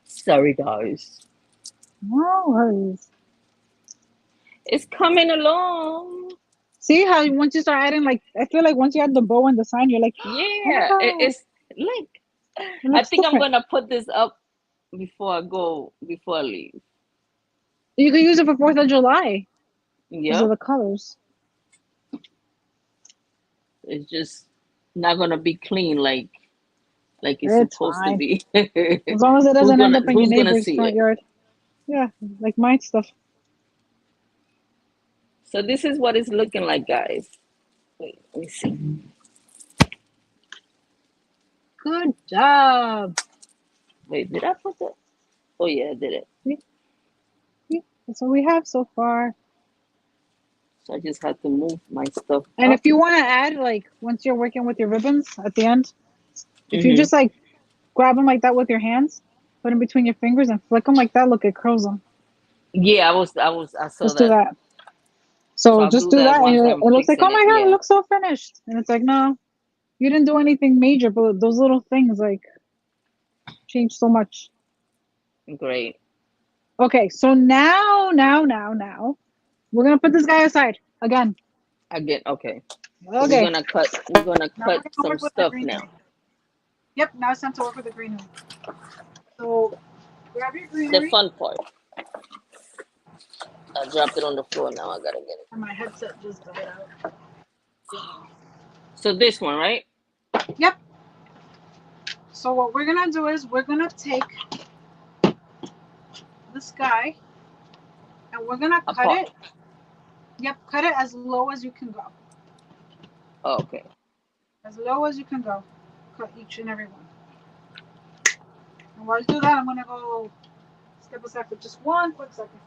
Sorry, guys. No worries. It's coming along. See how once you start adding, like, I feel like once you add the bow and the sign, you're like, oh my Yeah, god, it's like it I looks think I'm different. gonna put this up before I leave. You could use it for 4th of July because of Yep. the colors. It's just not gonna be clean like it's It's supposed to fine. be. As long as it doesn't end up in your Who's gonna neighbor's see front it? yard. Yeah, like my stuff. So this is what it's looking like, guys. Wait, let me see. Good job. Wait, did I put that? Oh yeah, I did it. See? See? That's what we have so far. So I just had to move my stuff And if up. you want to add, like, once you're working with your ribbons at the end, if you Hmm. just like grab them like that with your hands, put them between your fingers and flick them like that, look, it curls them. Yeah, I saw Just do that. that. So So I'll just do do that that, and once it I'm looks like, oh fixing it. my god, it Yeah, looks so finished. And it's like, no, you didn't do anything major, but those little things like change so much. great. Okay, so now, we're gonna put this guy aside again. I get okay. So Okay, we're gonna now we're cut gonna some work with the stuff greenery. now. Yep, now it's time to work with the greenery. So grab your The greenery. fun part. I dropped it on the floor now. I gotta get it. And my headset just died out. So this one, right? Yep. So what we're gonna do is we're gonna take sky, and we're gonna cut Apart. it. Yep, cut it as low as you can go. Okay. As low as you can go. Cut each and every one. And while I do that, I'm gonna go step aside for just one quick second.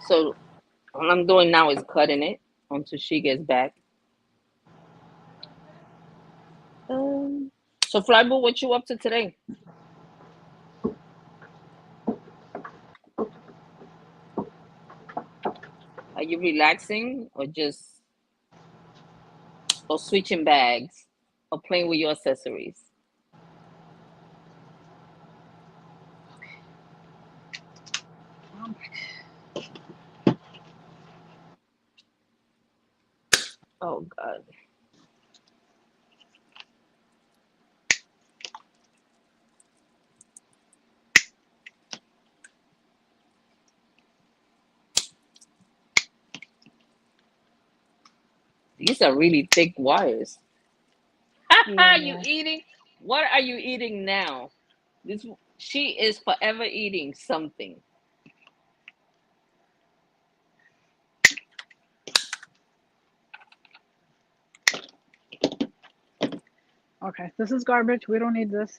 So all I'm doing now is cutting it until she gets back. Um, so Flybo, what you up to today? Are you relaxing or switching bags or playing with your accessories? Oh God. These are really thick wires. You Yeah. eating? What are you eating now? This She is forever eating something. Okay, this is garbage. We don't need this.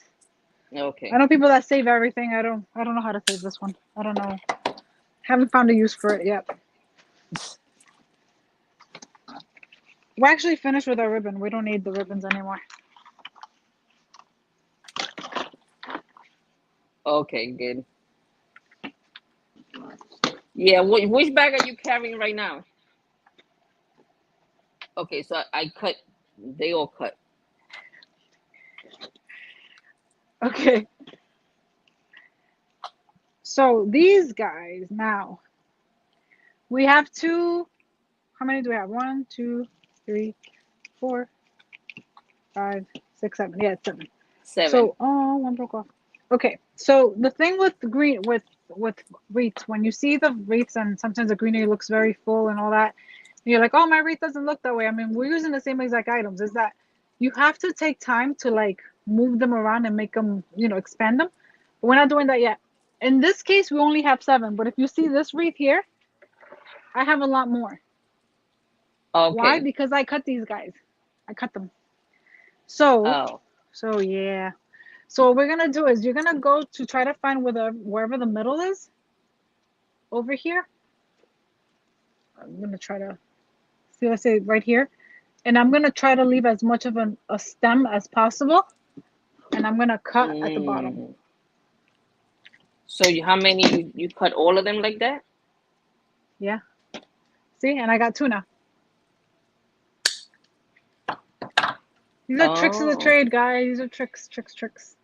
I Okay. know people that save everything. I don't know how to save this one. I don't know. Haven't found a use for it yet. We're actually finished with our ribbon. We don't need the ribbons anymore. Okay, good. Yeah, which bag are you carrying right now? Okay, so I cut. They all cut. Okay. So these guys now, we have two. How many do we have? One, two, three, 4, 5, 6, 7. Yeah, it's 7. 7. So, oh, one broke off. Okay, so the thing with the green with wreaths, when you see the wreaths and sometimes the greenery looks very full and all that, and you're like, oh, my wreath doesn't look that way. I mean, we're using the same exact items. Is that you have to take time to like move them around and make them, expand them. But we're not doing that yet. In this case, we only have 7. But if you see this wreath here, I have a lot more. Why? Okay. Because I cut these guys. I cut them. So, Oh. so yeah. So what we're gonna do is you're gonna go to try to find wherever the middle is over here. I'm gonna try to see, let's say right here, and I'm gonna try to leave as much of a stem as possible, and I'm gonna cut at the bottom. Mm. So how many you cut all of them like that? Yeah. See, and I got 2 now. These are tricks of the Oh. trade, guys. These are tricks, tricks, tricks.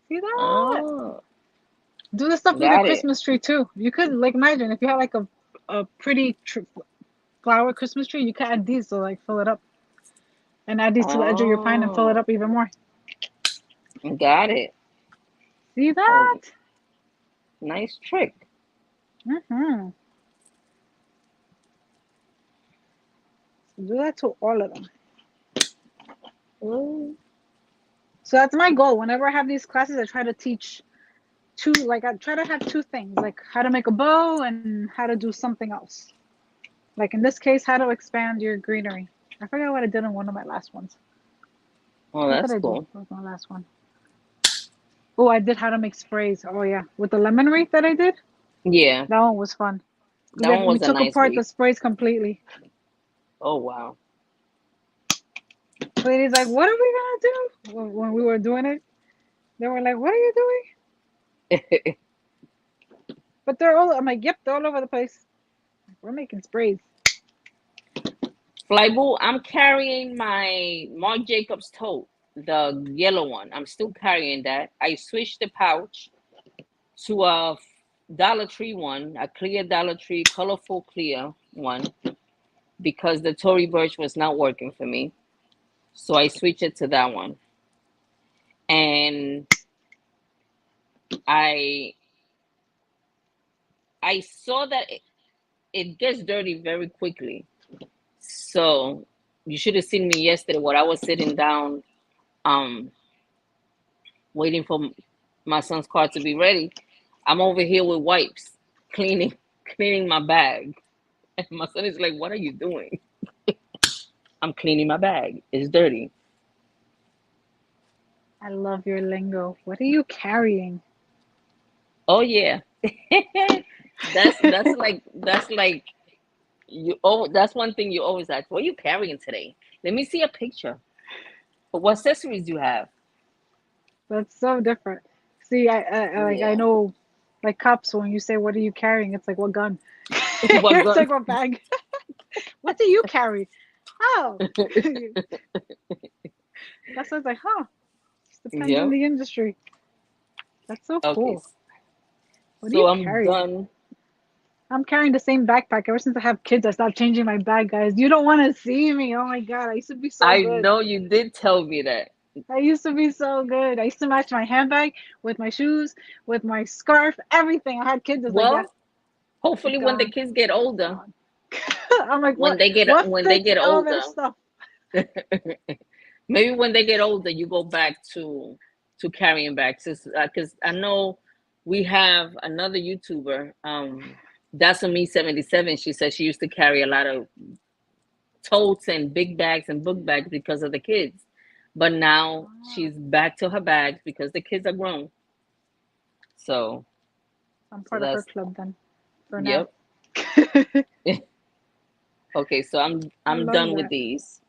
See that? Oh. Do this stuff with your Got it. Christmas tree too. You could like imagine if you had like a pretty flower Christmas tree, you could add these to like fill it up, and add these to the edge of your pine and fill it Oh. up even more. Got it. See Oh, that? nice trick. Mm-hmm. So do that to all of them. Oh. So that's my goal. Whenever I have these classes, I try to teach two, like I try to have 2 things, like how to make a bow and how to do something else. Like in this case, how to expand your greenery. I forgot what I did in one of my last ones. Oh, What did that's I do? cool. What was my last one? Oh, I did how to make sprays. Oh yeah, with the lemon wreath that I did. Yeah, That one was fun. that one We was a took nice apart the read. sprays completely. Oh wow. Lady's like, "What are we gonna do?" When we were doing it, they were like, "What are you doing?" But they're all. I'm like, "Yep, they're all over the place. We're making sprays." Flybu, I'm carrying my Marc Jacobs tote, the yellow one. I'm still carrying that. I switched the pouch to a Dollar Tree one, a clear Dollar Tree, colorful clear one, because the Tory Burch was not working for me. So I switched it to that one. And I I saw that it gets dirty very quickly. So you should have seen me yesterday when I was sitting down, um, waiting for my son's car to be ready. I'm over here with wipes, cleaning cleaning my bag. And my son is like, "What are you doing?" I'm cleaning my bag. It's dirty. I love your lingo. What are you carrying? Oh yeah. That's like you. Oh, that's one thing you always ask. What are you carrying today? Let me see a picture. But what accessories do you have? That's so different. See, I Yeah. know, like cops. When you say, "What are you carrying?" It's like, "What gun?" What It's gun? like, "What bag?" What do you carry? Oh, that's what I was like, huh? Depends on Yep. the industry. That's so Okay. cool. What are So you I'm carrying? done. I'm carrying the same backpack ever since I have kids. I stopped changing my bag, guys. You don't want to see me. Oh my God, I used to be so I good. know you did tell me that. I used to be so good. I used to match my handbag with my shoes, with my scarf, everything. I had kids. I was like, yeah, Well, hopefully when the gone, kids get older, gone. I'm like, when what? they get What when they fits get all their older, stuff? maybe when they get older, you go back to carrying bags. Because I know we have another YouTuber, that's on me 77. She said she used to carry a lot of totes and big bags and book bags because of the kids, but now Ah, she's back to her bags because the kids are grown. So, I'm so part of her that's club then, for now. yep. Okay, so I I'm love done with that. these.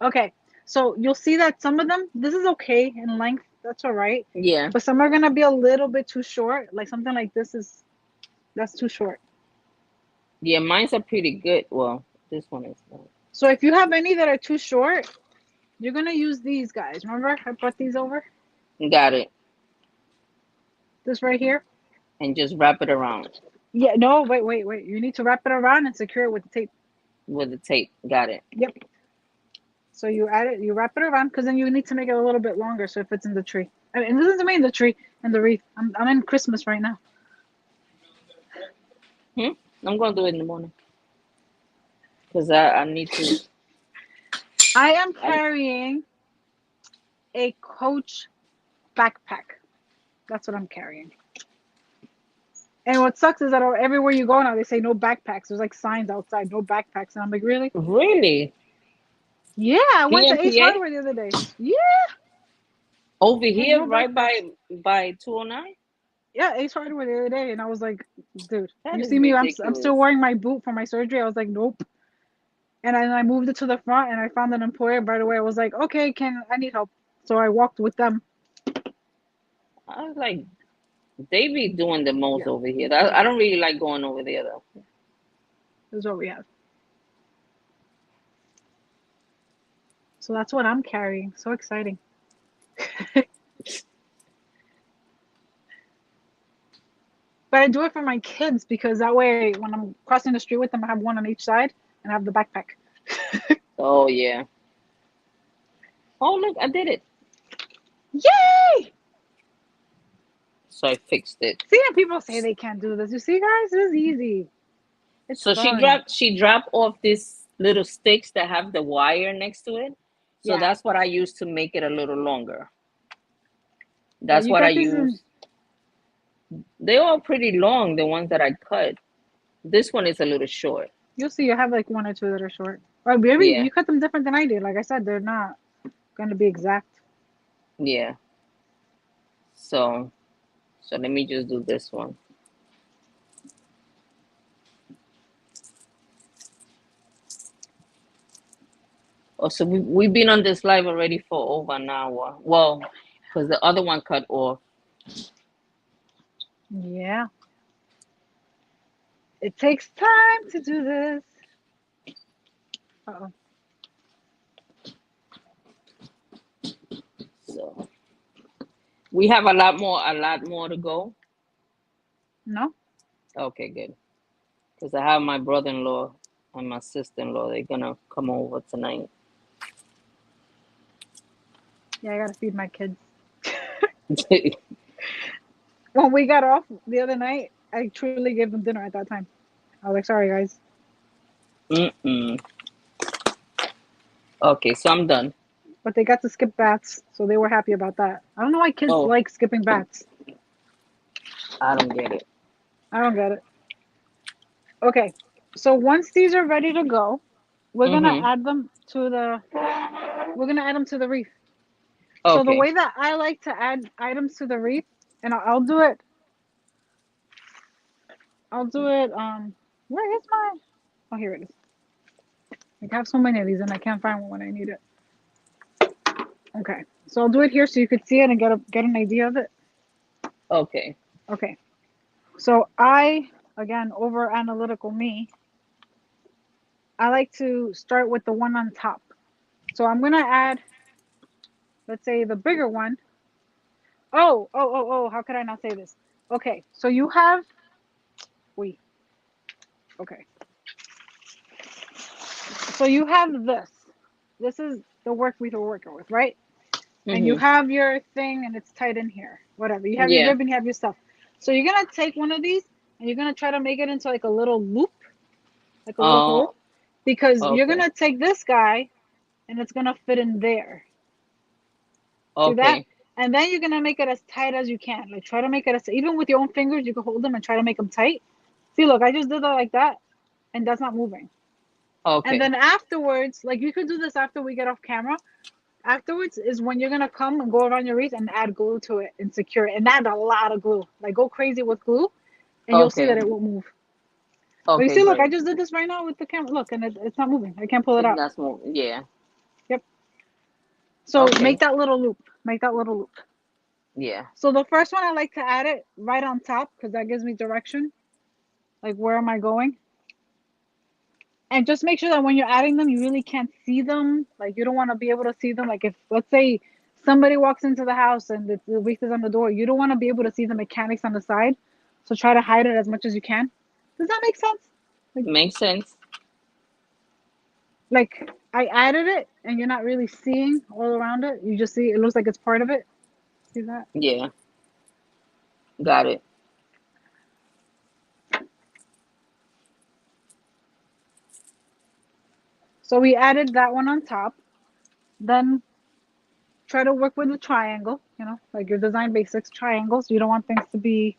Okay, so you'll see that some of them, this is okay in length. That's all right. Yeah, But some are gonna be a little bit too short. Like something like this is that's too short. yeah, mine's are pretty good. Well, this one is not. So if you have any that are too short, you're gonna use these guys. Remember, I brought these over. Got it, This right here. and just wrap it around Yeah. No. Wait. Wait. Wait. You need to wrap it around and secure it with the tape. with the tape. Got it. Yep. So you add it. You wrap it around because then you need to make it a little bit longer so it fits in the tree. I mean, this is me in the tree and the wreath. I'm in Christmas right now. Hmm? I'm gonna do it in the morning because I need to. I am I, carrying a Coach backpack. That's what I'm carrying. And what sucks is that everywhere you go now, they say no backpacks. There's like signs outside, no backpacks. And I'm like, really? really? Yeah, I went to Ace PMPA Hardware the other day. Yeah, over like here, no right backpacks. by 209. Yeah, Ace Hardware the other day. And I was like, dude, That you is see me? I'm still ridiculous. wearing my boot for my surgery. I was like, nope. And then I moved it to the front and I found an employer right away. I was like, okay, I need help. So I walked with them. I was like, they be doing the most Yeah, over here. this I don't really like going over there though. is what we have. So that's what I'm carrying. So exciting. But I do it for my kids because that way when I'm crossing the street with them, I have one on each side and I have the backpack. Oh yeah. Oh look, I did it. Yay! So I fixed it. See, when people say they can't do this, you see, guys, this is easy. It's So fun. she dropped off these little sticks that have the wire next to it. So Yeah. that's what I use to make it a little longer. Yeah, That's you what I got these in. use. They're all pretty long, the ones that I cut. This one is a little short. You'll see, you have like one or two that are short. Or maybe Yeah, you cut them different than I did. Like I said, they're not going to be exact. yeah. So so let me just do this one. Oh, so we've been on this live already for over an hour. Well, because the other one cut off. Yeah. It takes time to do this. Uh-oh. So we have a lot more to go. No? Okay, good. Because I have my brother-in-law and my sister-in-law. They're gonna come over tonight. Yeah, I got to feed my kids. When we got off the other night, I truly gave them dinner at that time. I was like, sorry guys, Mm-mm. Okay, so I'm done. but they got to skip baths, so they were happy about that. I don't know why kids Oh, like skipping baths. I don't get it. I don't get it. Okay, so once these are ready to go, we're gonna Mm-hmm. add them to the we're gonna add them to the wreath. So the Okay. way that I like to add items to the wreath, and I'll do it. I'll do it. Where is my? Oh, here it is. I have so many of these, and I can't find one when I need it. Okay, so I'll do it here so you could see it and get an idea of it. Okay. Okay, so I again over analytical me. I like to start with the one on top. So I'm gonna add, let's say, the bigger one. Oh! How could I not say this? Okay, so you have we. Okay, so you have this. This is the work we were working with, right? And you Mm-hmm. have your thing and it's tight in here. Whatever. You have your Yeah. ribbon, you have your stuff. So you're gonna take one of these and you're gonna try to make it into like a little loop, like a little hole. Oh, Because you're okay. gonna take this guy and it's gonna fit in there. See that? Okay. And then you're gonna make it as tight as you can. Like try to make it as even with your own fingers, you can hold them and try to make them tight. See, look, I just did that like that, and that's not moving. And Okay. then afterwards, like you could do this after we get off camera. Afterwards is when you're gonna come and go around your wreath and add glue to it and secure it. And add a lot of glue. Like go crazy with glue, and you'll see Okay. that it won't move. But you Okay, see, look, I great. just did this right now with the camera. Look, and it's not moving. I can't pull it It's out. not small. Yeah. Yep. So make Okay. that little loop. Make that little loop. Yeah. So the first one I like to add it right on top because that gives me direction. Like where am I going? And just make sure that when you're adding them, you really can't see them. Like you don't want to be able to see them. Like if let's say somebody walks into the house and the wreath is on the door, you don't want to be able to see the mechanics on the side. So try to hide it as much as you can. Does that make sense? Like, Makes sense. like I added it and you're not really seeing all around it. You just see it looks like it's part of it. See that? Yeah. Got it. So we added that one on top. Then try to work with the triangle, like your design basics triangles. You don't want things to be,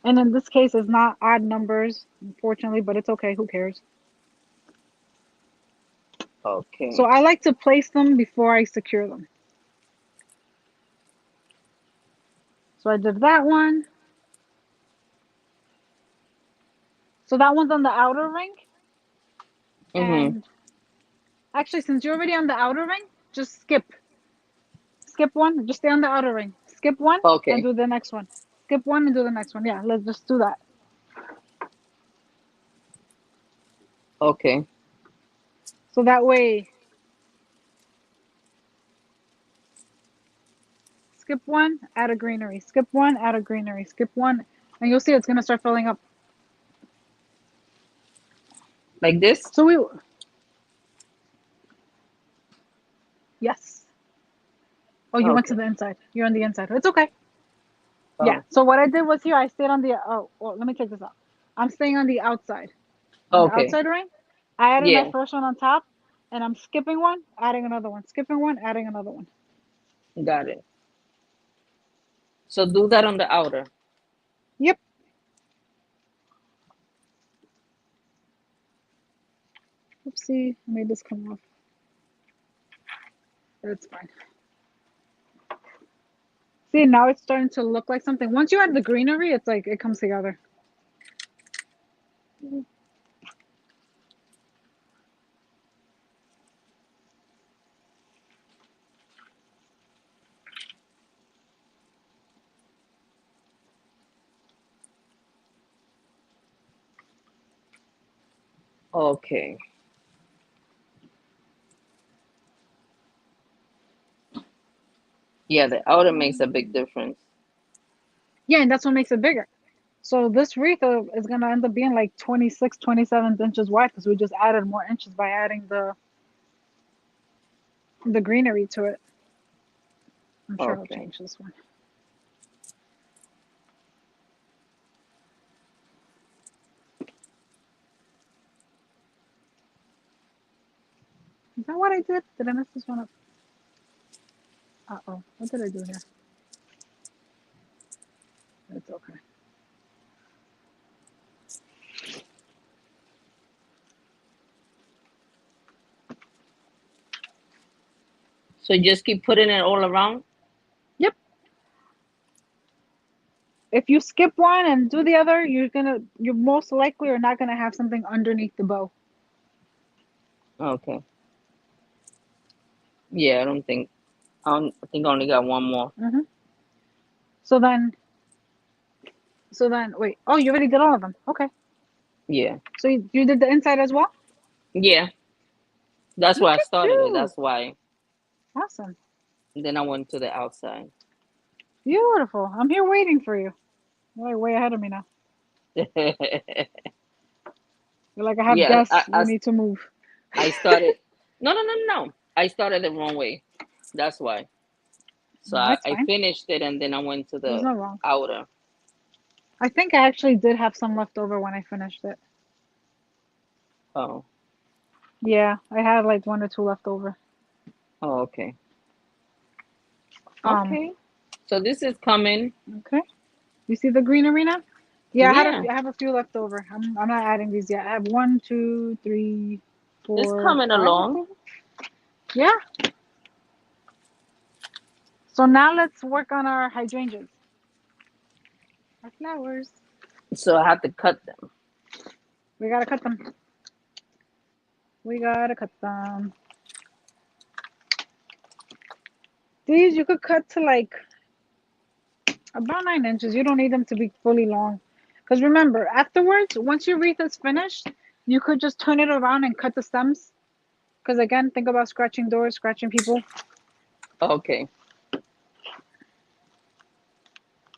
and in this case, it's not odd numbers, unfortunately, but it's okay. Who cares? So Okay. I like to place them before I secure them. So I did that one. So that one's on the outer ring. Mm-hmm. And actually, since you're already on the outer ring, just skip one. Just stay on the outer ring. Skip one and Okay. do the next one. Skip one and do the next one. Yeah, let's just do that. Okay. So that way, skip one, add a greenery. Skip one, add a greenery. Skip one, and you'll see it's gonna start filling up. Like this? So yes. Oh, you went to Okay. the inside. You're on the inside. It's okay. Yeah. Oh. So what I did was here, I stayed on the. Oh, well, let me take this out. I'm staying on the outside. On the Okay. outside ring, I added my Yeah. first one on top, and I'm skipping one, adding another one. Skipping one, adding another one. Got it. So do that on the outer. Yep. Oopsie, I made this come off. That's fine. See, now it's starting to look like something. Once you add the greenery, it's like it comes together. Okay. Yeah, the outer makes a big difference. Yeah, and that's what makes it bigger. So this wreath is going to end up being like 26, 27 inches wide because we just added more inches by adding the greenery to it. I'm sure I'll Okay. change this one. that what I did? Did I mess this one up? Uh-oh. What did I do here? It's okay. So just keep putting it all around. Yep. If you skip one and do the other, you're most likely are not gonna have something underneath the bow. Okay. Yeah, I don't think. I think I only got one more. hmm So then, wait. Oh, you already did all of them. Okay. Yeah. So you did the inside as well. Yeah. That's why Look I at started it. you. That's why. Awesome. And then I went to the outside. Beautiful. I'm here waiting for you. You're like way ahead of me now. You're like, I have Yeah. guests. We need to move. I started. No, no, no, no. I started the wrong way. That's why. So No, I, it's I fine. finished it and then I went to There's the no wrong. outer. I think I actually did have some left over when I finished it. Oh. Yeah, I had like one or two left over. Oh, okay. Um, Okay. So this is coming. okay. You see the green arena? Yeah, Yeah. I have a few left over. I'm not adding these yet. I have one, two, three, It's four, coming five left along. over. Yeah. So now let's work on our hydrangeas, our flowers. So I have to cut them. We gotta cut them. We gotta cut them. These you could cut to like about 9 inches. You don't need them to be fully long. Because remember, afterwards, once your wreath is finished, you could just turn it around and cut the stems. Because again, think about scratching doors, scratching people. Okay.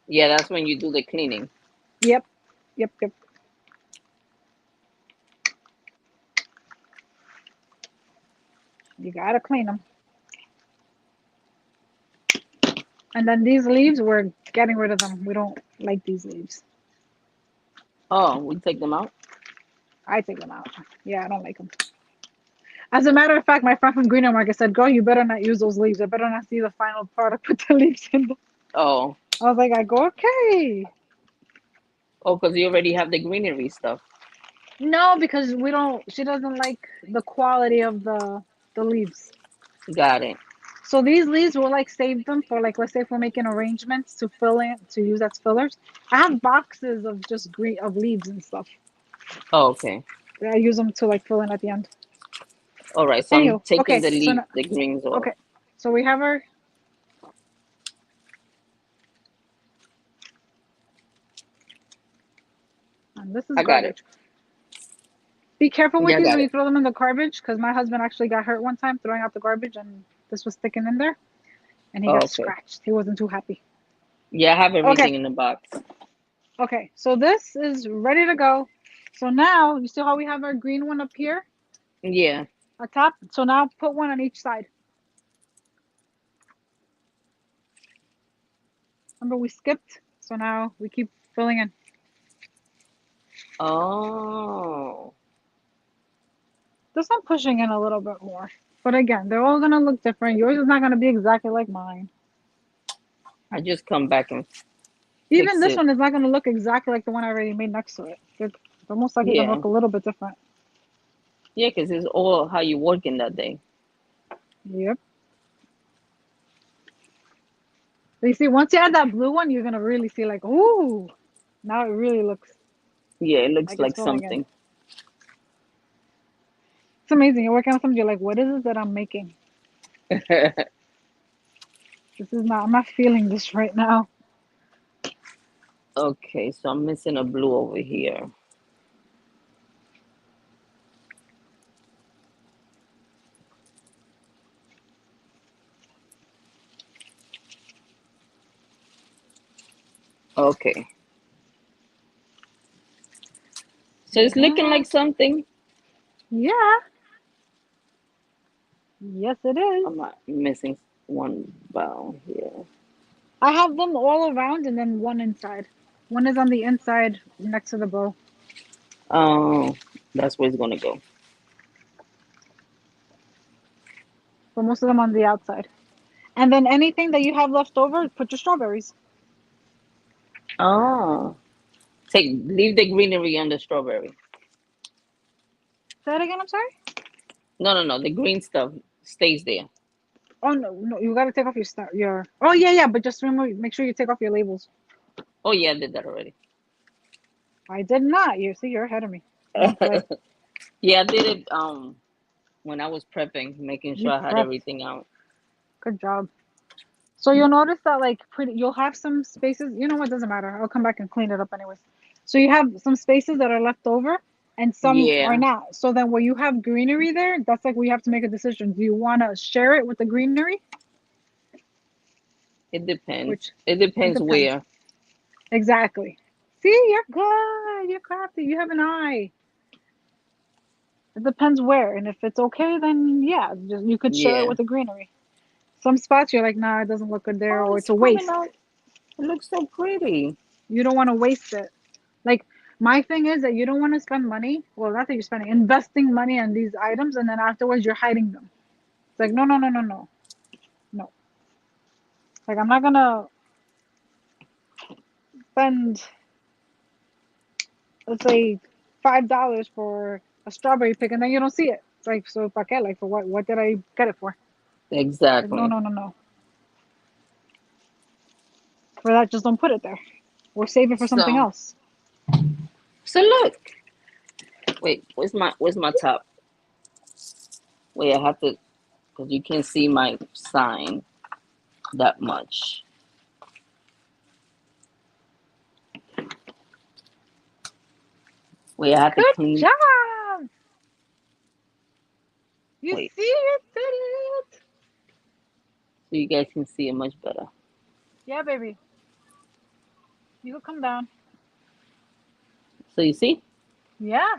Yeah, that's when you do the cleaning. Yep, yep, yep. You gotta clean them. And then these leaves, we're getting rid of them. We don't like these leaves. Oh, we take them out? I take them out. Yeah, I don't like them. As a matter of fact, my friend from Greener Market said, "Girl, you better not use those leaves. I better not see the final product with the leaves in them." Oh. I was like, "I go okay." Oh, because you already have the greenery stuff. No, because we don't. She doesn't like the quality of the leaves. Got it. So these leaves, we'll like save them for like, let's say if we're making arrangements to fill in to use as fillers. I have boxes of just green of leaves and stuff. Oh, okay. I use them to like fill in at the end. All right. So I'm Anywho, taking okay, the so leaf, now, the greens off. okay, so we have our. And this is I got it. garbage. Be careful with Yeah, I these got when you it. throw them in the garbage, because my husband actually got hurt one time throwing out the garbage, and this was sticking in there, and he Oh, got okay. scratched. He wasn't too happy. Yeah, I have Okay, everything in the box. okay, so this is ready to go. So now you see how we have our green one up here Yeah. atop. So now put one on each side. Remember we skipped, so now we keep filling in. Oh. Just I'm pushing in a little bit more. But again, they're all gonna look different. Yours is not gonna be exactly like mine. I just come back and Even fix this it. one is not gonna look exactly like the one I already made next to it. They're most likely gonna Yeah. look a little bit different. Yeah, because it's all how you working that day. Yep. But you see, once you add that blue one, you're gonna really see like, ooh, now it really looks Yeah, it looks like it's like filling in. something. It's amazing. You're working on something. You're like, what is it that I'm making? This is not. I'm not feeling this right now. Okay, so I'm missing a blue over here. Okay. So it's looking Yeah. like something. Yeah. Yes, it is. I'm not missing one bow here. I have them all around and then one inside. One is on the inside next to the bow. Oh, that's where it's gonna go. but most of them on the outside. And then anything that you have left over, put your strawberries. Oh, leave the greenery on the strawberry. Say that again, I'm sorry? No, no, no. The green stuff stays there. Oh no, no, you gotta take off your oh yeah, yeah, but just remember make sure you take off your labels. Oh yeah, I did that already. I did not. You see, you're ahead of me. You don't play. Yeah, I did it when I was prepping, making You sure I had prepped. everything out. Good job. So you'll notice that like you'll have some spaces. You know what? Doesn't matter. I'll come back and clean it up anyways. So you have some spaces that are left over, and some are Yeah, not. So then where you have greenery there, that's like where you have to make a decision. Do you want to share it with the greenery? it depends. Which It it depends depends. where. Exactly. See, you're good. You're crafty. You have an eye. It depends where, and if it's okay, then yeah, just, you could share it Yeah. with the greenery. Some spots you're like, nah, it doesn't look good there, Oh, or it's it's a coming waste. out. It looks so pretty. You don't want to waste it. Like my thing is that you don't want to spend money. Well, not that you're spending, investing money on these items, and then afterwards you're hiding them. It's like no, no, no, no, no, no. Like I'm not gonna spend, let's say, $5 for a strawberry pick, and then you don't see it. It's like so, pa qué? Like for what? What did I get it for? Like no, Exactly. no, no, no. For that, just don't put it there, or save it for something So, else. so look. Wait, where's my top? Wait, I have to because you can't see my sign that much. Wait, I have to Good clean. job. You Wait, see, you did it. so you guys can see it much better. Yeah, baby. You could come down. So you see? Yeah.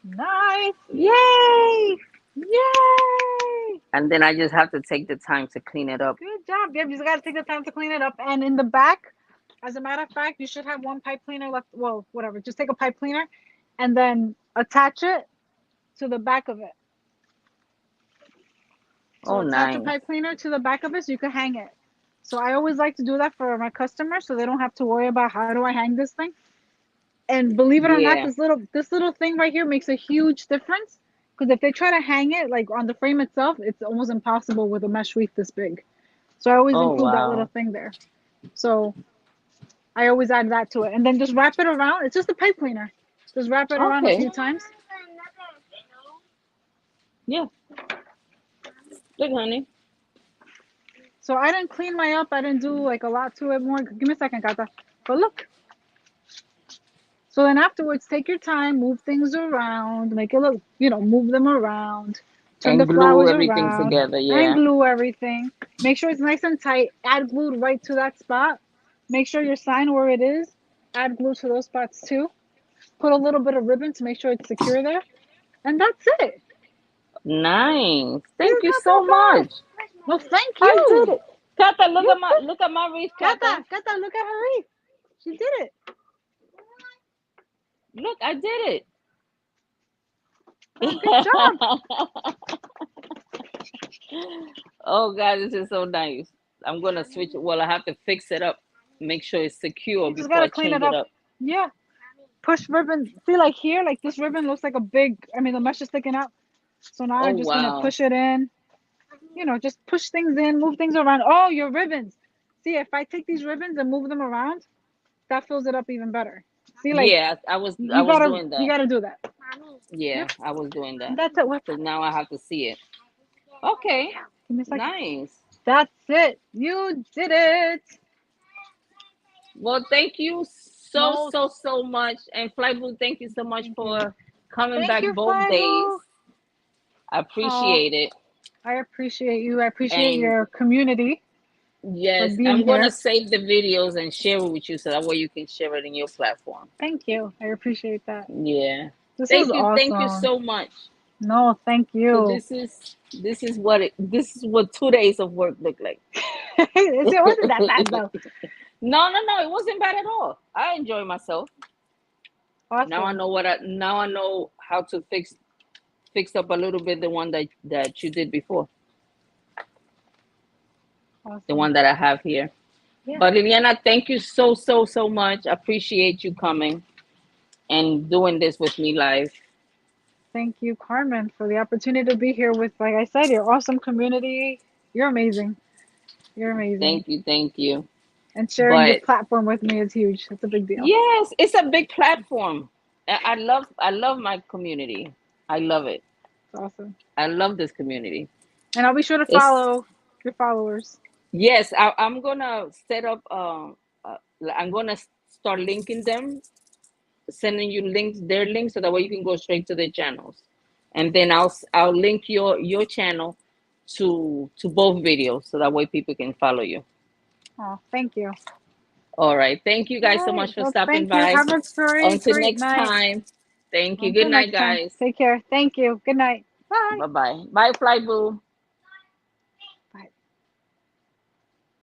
Nice. Yay! Yay. And then I just have to take the time to clean it up. Good job. Yep, you just gotta take the time to clean it up. And in the back, as a matter of fact, you should have one pipe cleaner left. Well, whatever. Just take a pipe cleaner and then attach it to the back of it. So Oh, attach a nice. pipe cleaner to the back of it so you can hang it. So I always like to do that for my customers so they don't have to worry about how do I hang this thing. And believe it or not, Yeah. this little thing right here makes a huge difference. Because if they try to hang it like on the frame itself, it's almost impossible with a mesh wreath this big. So I always Oh, include that little wow. thing there. So I always add that to it. And then just wrap it around. It's just a pipe cleaner. Just wrap it around a Okay. few times. Yeah. Look, honey. So I didn't clean my up. I didn't do like a lot to it more. Give me a second, Kata. But look. So then afterwards, take your time, move things around, make it look, move them around, turn the And glue flowers everything around, together. and Yeah. glue everything. Make sure it's nice and tight. Add glue right to that spot. Make sure your sign where it is. Add glue to those spots too. Put a little bit of ribbon to make sure it's secure there. And that's it. Nice. You Thank you got that so far. much. No, thank I did you. it. Kata, look You at my could. look at my wreath, Kata. Kata, look at her wreath. She did it. Look, I did Good job. it. Oh God, this is so nice. I'm gonna switch it. Well, I have to fix it up, make sure it's secure You just before I gotta clean change it it up. up. Yeah. Push ribbon. See, like here, like this ribbon looks like a big. I mean, the mesh is sticking out. So now Oh I'm just gonna wow. push it in. Just push things in, move things around. Oh, your ribbons. See, if I take these ribbons and move them around, that fills it up even better. See, like Yeah, I was I you was gotta doing you that. gotta do that. Yeah, Yep. I was doing that. That's it. What? So now I have to see it. Okay, Give me a second. nice. That's it. You did it. Well, thank you so No, so so much, and Flyblue, thank you so much thank you. for coming Thank back you, both days. Flybu. I Oh, appreciate it. I appreciate you. I appreciate And your community for yes, being I'm gonna here. save the videos and share it with you so that way you can share it in your platform. Thank you. I appreciate that. Yeah. This is Thank you awesome. so much. No, thank So you. this is what 2 days of work look like. It wasn't that bad though. No, no, no, it wasn't bad at all. I enjoy myself. Awesome. Now I know how to fix up a little bit the one that you did before. the Awesome. one that I have here. Yeah. But Liliana, thank you so much. I appreciate you coming and doing this with me live. Thank you, Carmen, for the opportunity to be here with, like I said, your awesome community. You're amazing. You're amazing. Thank you. And sharing your But platform with me is huge. It's a big deal. yes, it's a big platform. I love my community. I love it. It's awesome. I love this community. And I'll be sure to It's follow your followers. yes. I'm gonna set up. I'm gonna start linking them, sending you links, their links, so that way you can go straight to their channels, and then I'll link your channel to both videos, so that way people can follow you. Oh, thank you. All right. Thank you All guys so right. much for Well, stopping thank you. by. Have a great, Until great next night. time. Thank you. Good Until night, next time. guys. Take care. Thank you. Good night. Bye. Bye bye. Bye, Fly Boo.